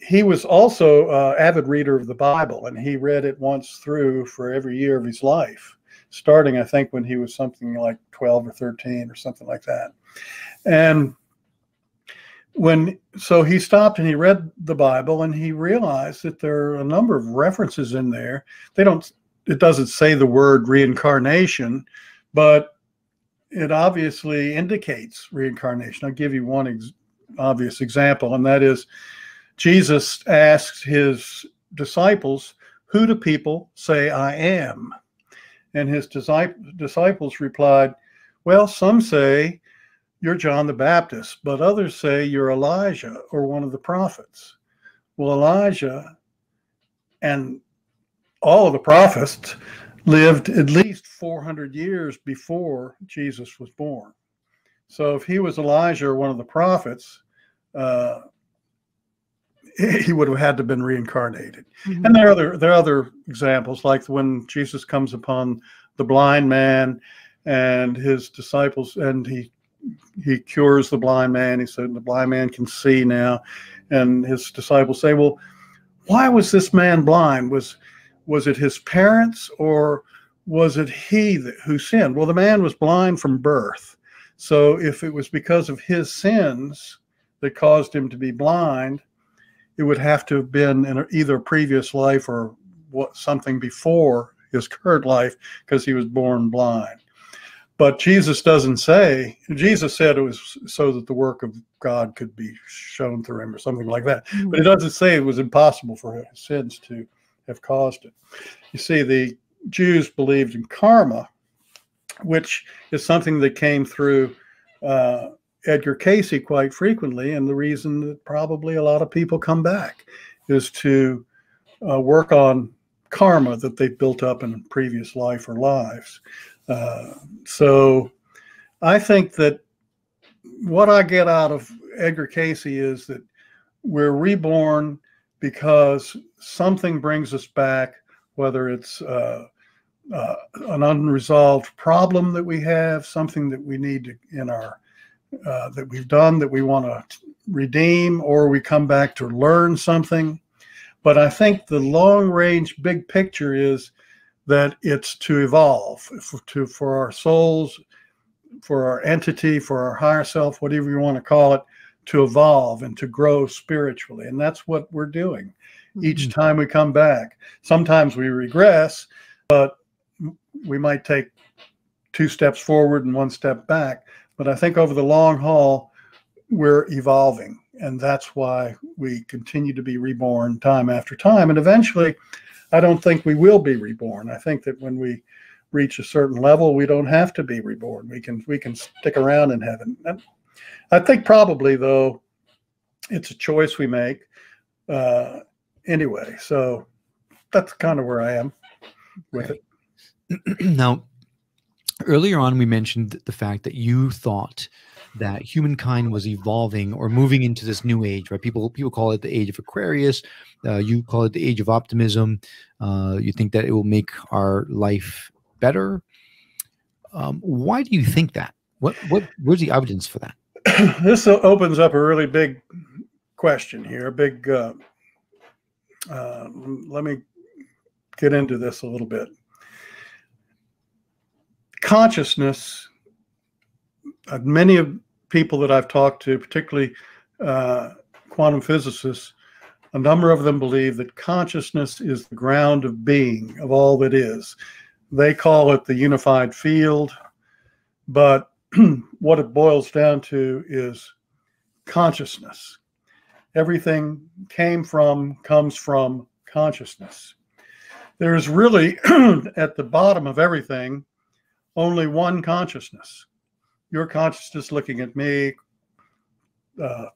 he was also an avid reader of the Bible, and he read it once through for every year of his life, starting, I think, when he was something like 12 or 13 or something like that. And so he stopped and he read the Bible, and he realized that there are a number of references in there. It doesn't say the word reincarnation, but it obviously indicates reincarnation. I'll give you one obvious example, and that is Jesus asked his disciples, "Who do people say I am?" And his disciples replied, "Well, some say you're John the Baptist, but others say you're Elijah or one of the prophets." Well, Elijah and all of the prophets lived at least 400 years before Jesus was born. So if he was Elijah or one of the prophets, he would have had to have been reincarnated. And there are other examples, like when Jesus comes upon the blind man and his disciples, and he cures the blind man. He said the blind man can see now, and his disciples say, "Well, why was this man blind? Was it his parents, or was it he who sinned?" Well, the man was blind from birth. So if it was because of his sins that caused him to be blind, it would have to have been in either a previous life or something before his current life, because he was born blind. But Jesus doesn't say. Jesus said it was so that the work of God could be shown through him or something like that. But it doesn't say it was impossible for his sins to have caused it. You see, the Jews believed in karma, which is something that came through Edgar Cayce quite frequently, and the reason that probably a lot of people come back is to work on karma that they've built up in previous life or lives. So I think that what I get out of Edgar Cayce is that we're reborn because something brings us back, whether it's an unresolved problem that we have, something that we need to, in our that we've done that we want to redeem, or we come back to learn something. But I think the long range big picture is that it's to evolve, for our souls, for our entity, for our higher self, whatever you want to call it, to evolve and to grow spiritually. And that's what we're doing each time we come back. Sometimes we regress, but we might take 2 steps forward and 1 step back. But I think over the long haul, we're evolving. And that's why we continue to be reborn time after time. And eventually, I don't think we will be reborn. I think that when we reach a certain level, we don't have to be reborn. We can stick around in heaven. And I think probably, though, it's a choice we make anyway. So that's kind of where I am with it. Now, earlier on, we mentioned the fact that you thought that humankind was evolving or moving into this new age, right? People call it the age of Aquarius. You call it the age of optimism. You think that it will make our life better. Why do you think that? Where's the evidence for that? This opens up a really big question here. Let me get into this a little bit. Consciousness, many of people that I've talked to, particularly quantum physicists, a number of them believe that consciousness is the ground of being, of all that is. They call it the unified field, but what it boils down to is consciousness. Everything comes from consciousness. There's really, at the bottom of everything, only one consciousness. Your consciousness looking at me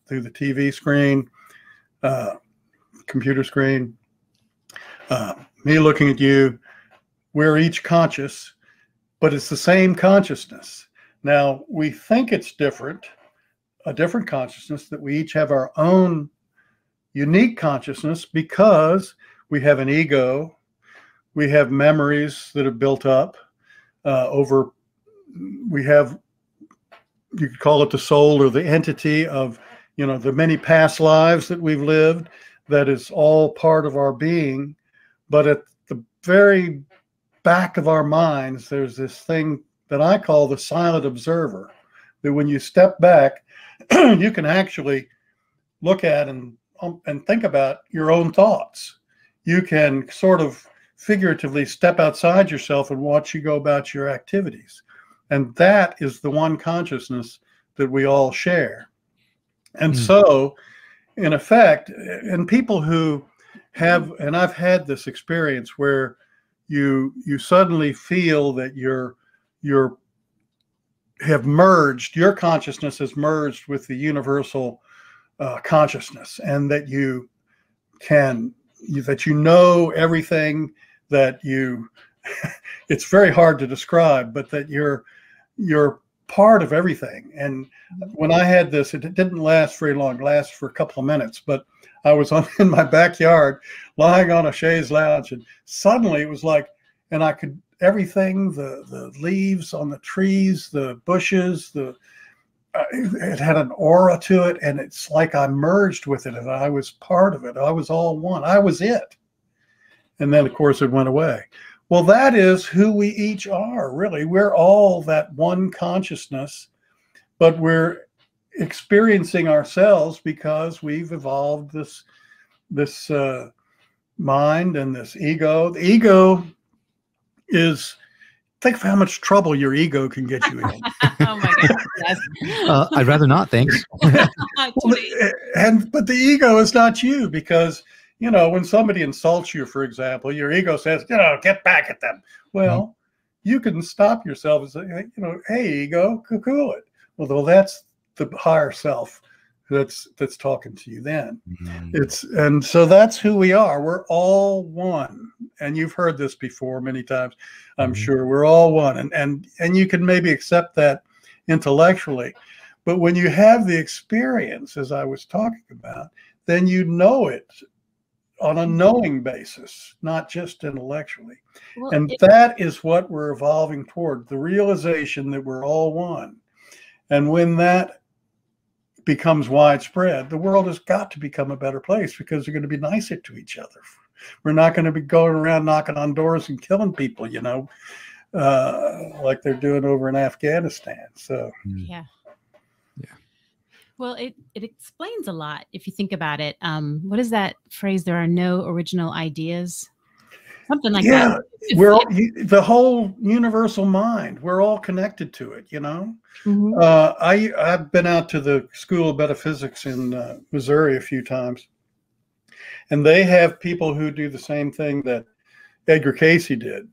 through the TV screen, computer screen, me looking at you. We're each conscious, but it's the same consciousness. Now, we think it's different, a different consciousness, that we each have our own unique consciousness because we have an ego, we have memories that have built up we have, you could call it the soul or the entity of, the many past lives that we've lived, that is all part of our being. But at the very back of our minds, there's this thing that I call the silent observer, that when you step back, you can actually look at and think about your own thoughts. You can sort of figuratively step outside yourself and watch you go about your activities. And that is the one consciousness that we all share. And so, in effect, and people who have, and I've had this experience where you suddenly feel that your consciousness has merged with the universal consciousn's, and that you know everything, that it's very hard to describe, but that you're part of everything. And when I had this, it didn't last very long, it lasted for a couple of minutes, but I was in my backyard lying on a chaise lounge, and suddenly it was like, and I could, everything, the leaves on the trees, the bushes, it had an aura to it, and it's like I merged with it, and I was part of it. I was all one. I was it. And then, of course, it went away. Well, that is who we each are, really. We're all that one consciousness, but we're experiencing ourselves because we've evolved this mind and this ego. The ego is, think of how much trouble your ego can get you in. Oh my God! Yes. I'd rather not, thanks. But the ego is not you, because when somebody insults you, for example, your ego says, get back at them. Well, you can stop yourself and say, hey, ego, cool it. Well, that's the higher self that's talking to you then. And so that's who we are. We're all one. And you've heard this before many times, I'm sure. We're all one. And you can maybe accept that intellectually. But when you have the experience, as I was talking about, then you know it on a knowing basis, not just intellectually. Well, and that is what we're evolving toward, the realization that we're all one. And when that becomes widespread, the world has got to become a better place, because we're going to be nicer to each other. We're not going to be going around knocking on doors and killing people, you know, like they're doing over in Afghanistan. So, yeah. Well, it explains a lot if you think about it. What is that phrase? There are no original ideas. Something like that. The whole universal mind. We're all connected to it. You know. Mm-hmm. I've been out to the School of Metaphysics in Missouri a few times, and they have people who do the same thing that Edgar Cayce did,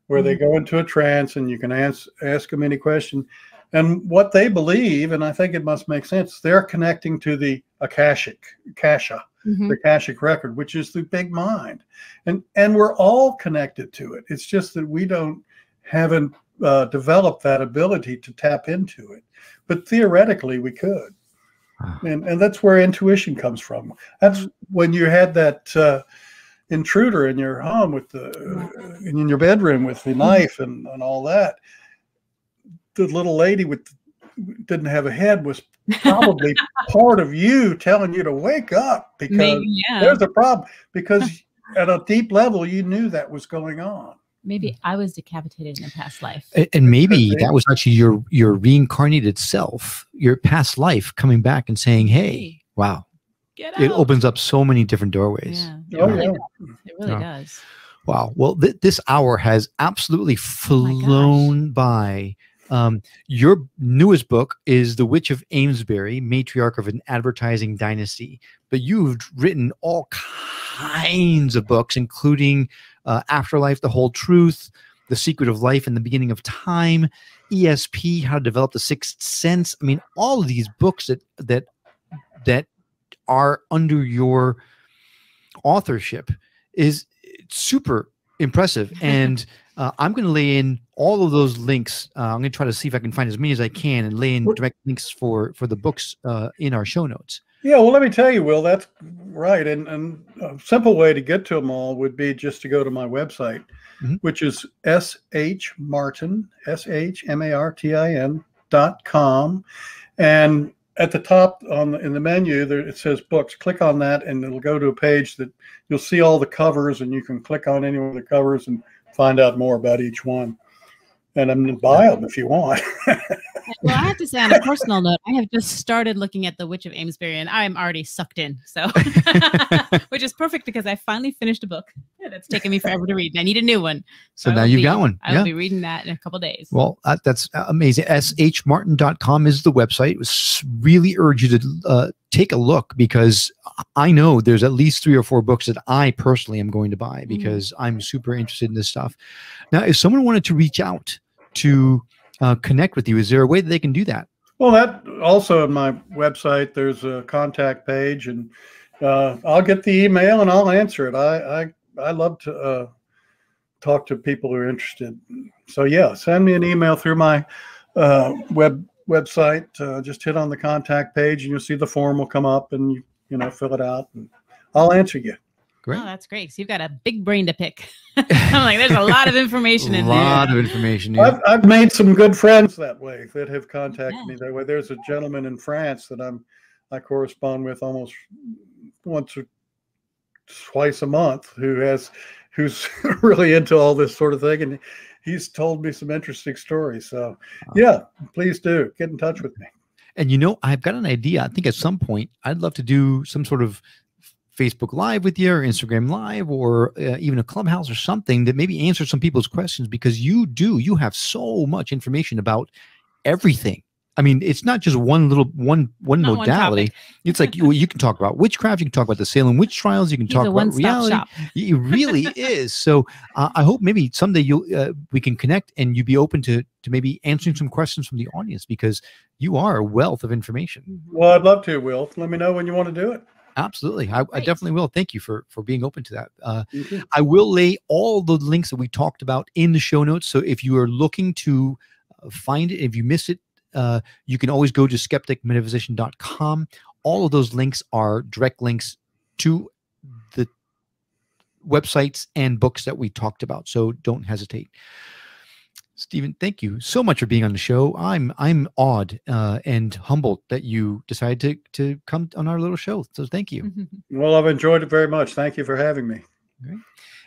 where they go into a trance and you can ask them any question. And what they believe, and I think it must make sense, they're connecting to the Akasha, the Akashic record, which is the big mind. And we're all connected to it. It's just that haven't developed that ability to tap into it. But theoretically, we could. And that's where intuition comes from. That's when you had that intruder in your home with in your bedroom with the knife and all that. The little lady didn't have a head was probably part of you telling you to wake up, because there's a problem, because at a deep level you knew that was going on. Maybe I was decapitated in a past life, and maybe that was actually your reincarnated self, your past life coming back and saying, hey, wow, it opens up so many different doorways. It really does. Wow. Well, this hour has absolutely flown by. Your newest book is The Witch of Amesbury, Matriarch of an Advertising Dynasty, but you've written all kinds of books, including Afterlife, The Whole Truth, The Secret of Life and the Beginning of Time, ESP, How to Develop the Sixth Sense. I mean, all of these books that are under your authorship is super impressive. And I'm going to lay in all of those links. I'm going to try to see if I can find as many as I can and lay in direct links for the books in our show notes. Yeah, well, let me tell you, Will, that's right. And a simple way to get to them all would be just to go to my website, which is shmartin, shmartin.com. And at the top in the menu, it says books. Click on that, and it'll go to a page that you'll see all the covers, and you can click on any of the covers and find out more about each one. And I'm going to buy them if you want. Well, I have to say, on a personal note, I have just started looking at The Witch of Amesbury, and I'm already sucked in. So, which is perfect, because I finally finished a book that's taken me forever to read, and I need a new one. So now you've got one. I will be reading that in a couple of days. Well, that's amazing. shmartin.com is the website. It was really urge you to take a look, because I know there's at least 3 or 4 books that I personally am going to buy, because I'm super interested in this stuff. Now, if someone wanted to reach out to connect with you, is there a way that they can do that? Well, that also on my website, there's a contact page, and I'll get the email and I'll answer it. I love to talk to people who are interested. So yeah, send me an email through my website. Just hit on the contact page and you'll see the form will come up, and you know, fill it out, and I'll answer you. Great. Oh, that's great. So you've got a big brain to pick. I'm like, there's a lot of information in there. A lot of information. Yeah. I've made some good friends that way that have contacted me that way. There's a gentleman in France that I correspond with almost once or twice a month who's really into all this sort of thing, and he's told me some interesting stories. So yeah, please do get in touch with me. And you know, I've got an idea. I think at some point I'd love to do some sort of Facebook Live with you, or Instagram Live, or even a Clubhouse or something that maybe answers some people's questions, because you have so much information about everything. I mean, it's not just one modality. It's like you can talk about witchcraft, you can talk about the Salem witch trials, you can talk about reality. Shop. It really is. So I hope maybe someday we can connect, and you'd be open to maybe answering some questions from the audience, because you are a wealth of information. Well, I'd love to, Will. Let me know when you want to do it. Absolutely. I definitely will. Thank you for being open to that. I will lay all the links that we talked about in the show notes. So if you are looking to find it, if you missed it, you can always go to skepticmetaphysician.com. All of those links are direct links to the websites and books that we talked about. So don't hesitate. Stephen, thank you so much for being on the show. I'm awed and humbled that you decided to come on our little show. So thank you. Well, I've enjoyed it very much. Thank you for having me. Great.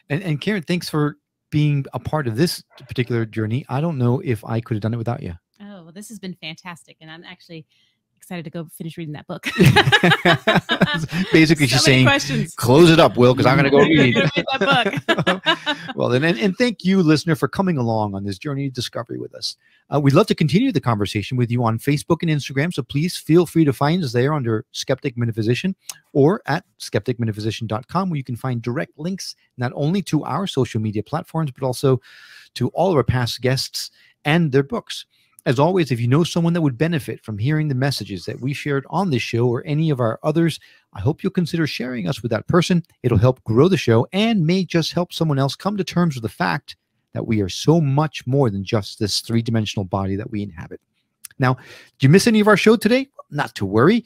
And Karen, thanks for being a part of this particular journey. I don't know if I could have done it without you. Oh, well, this has been fantastic. And I'm actually excited to go finish reading that book. Basically, she's saying, questions. Close it up, Will, because I'm going to go read that book. Well, then, and thank you, listener, for coming along on this journey of discovery with us. We'd love to continue the conversation with you on Facebook and Instagram, so please feel free to find us there under Skeptic Metaphysician or at skepticmetaphysician.com, where you can find direct links not only to our social media platforms, but also to all of our past guests and their books. As always, if you know someone that would benefit from hearing the messages that we shared on this show or any of our others, I hope you'll consider sharing us with that person. It'll help grow the show and may just help someone else come to terms with the fact that we are so much more than just this three-dimensional body that we inhabit. Now, did you miss any of our show today? Not to worry.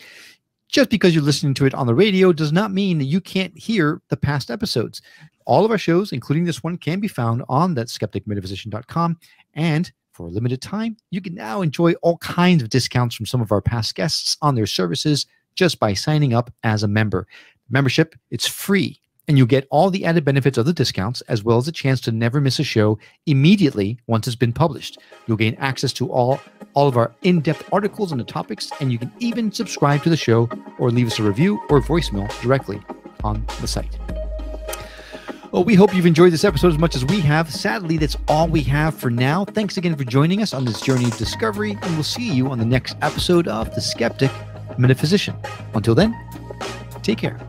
Just because you're listening to it on the radio does not mean that you can't hear the past episodes. All of our shows, including this one, can be found on that skepticmetaphysician.com, and for a limited time, you can now enjoy all kinds of discounts from some of our past guests on their services just by signing up as a member. Membership, it's free, and you'll get all the added benefits of the discounts, as well as a chance to never miss a show immediately once it's been published. You'll gain access to all of our in-depth articles on the topics, and you can even subscribe to the show or leave us a review or voicemail directly on the site. Well, we hope you've enjoyed this episode as much as we have. Sadly, that's all we have for now. Thanks again for joining us on this journey of discovery, and we'll see you on the next episode of The Skeptic Metaphysician. Until then, take care.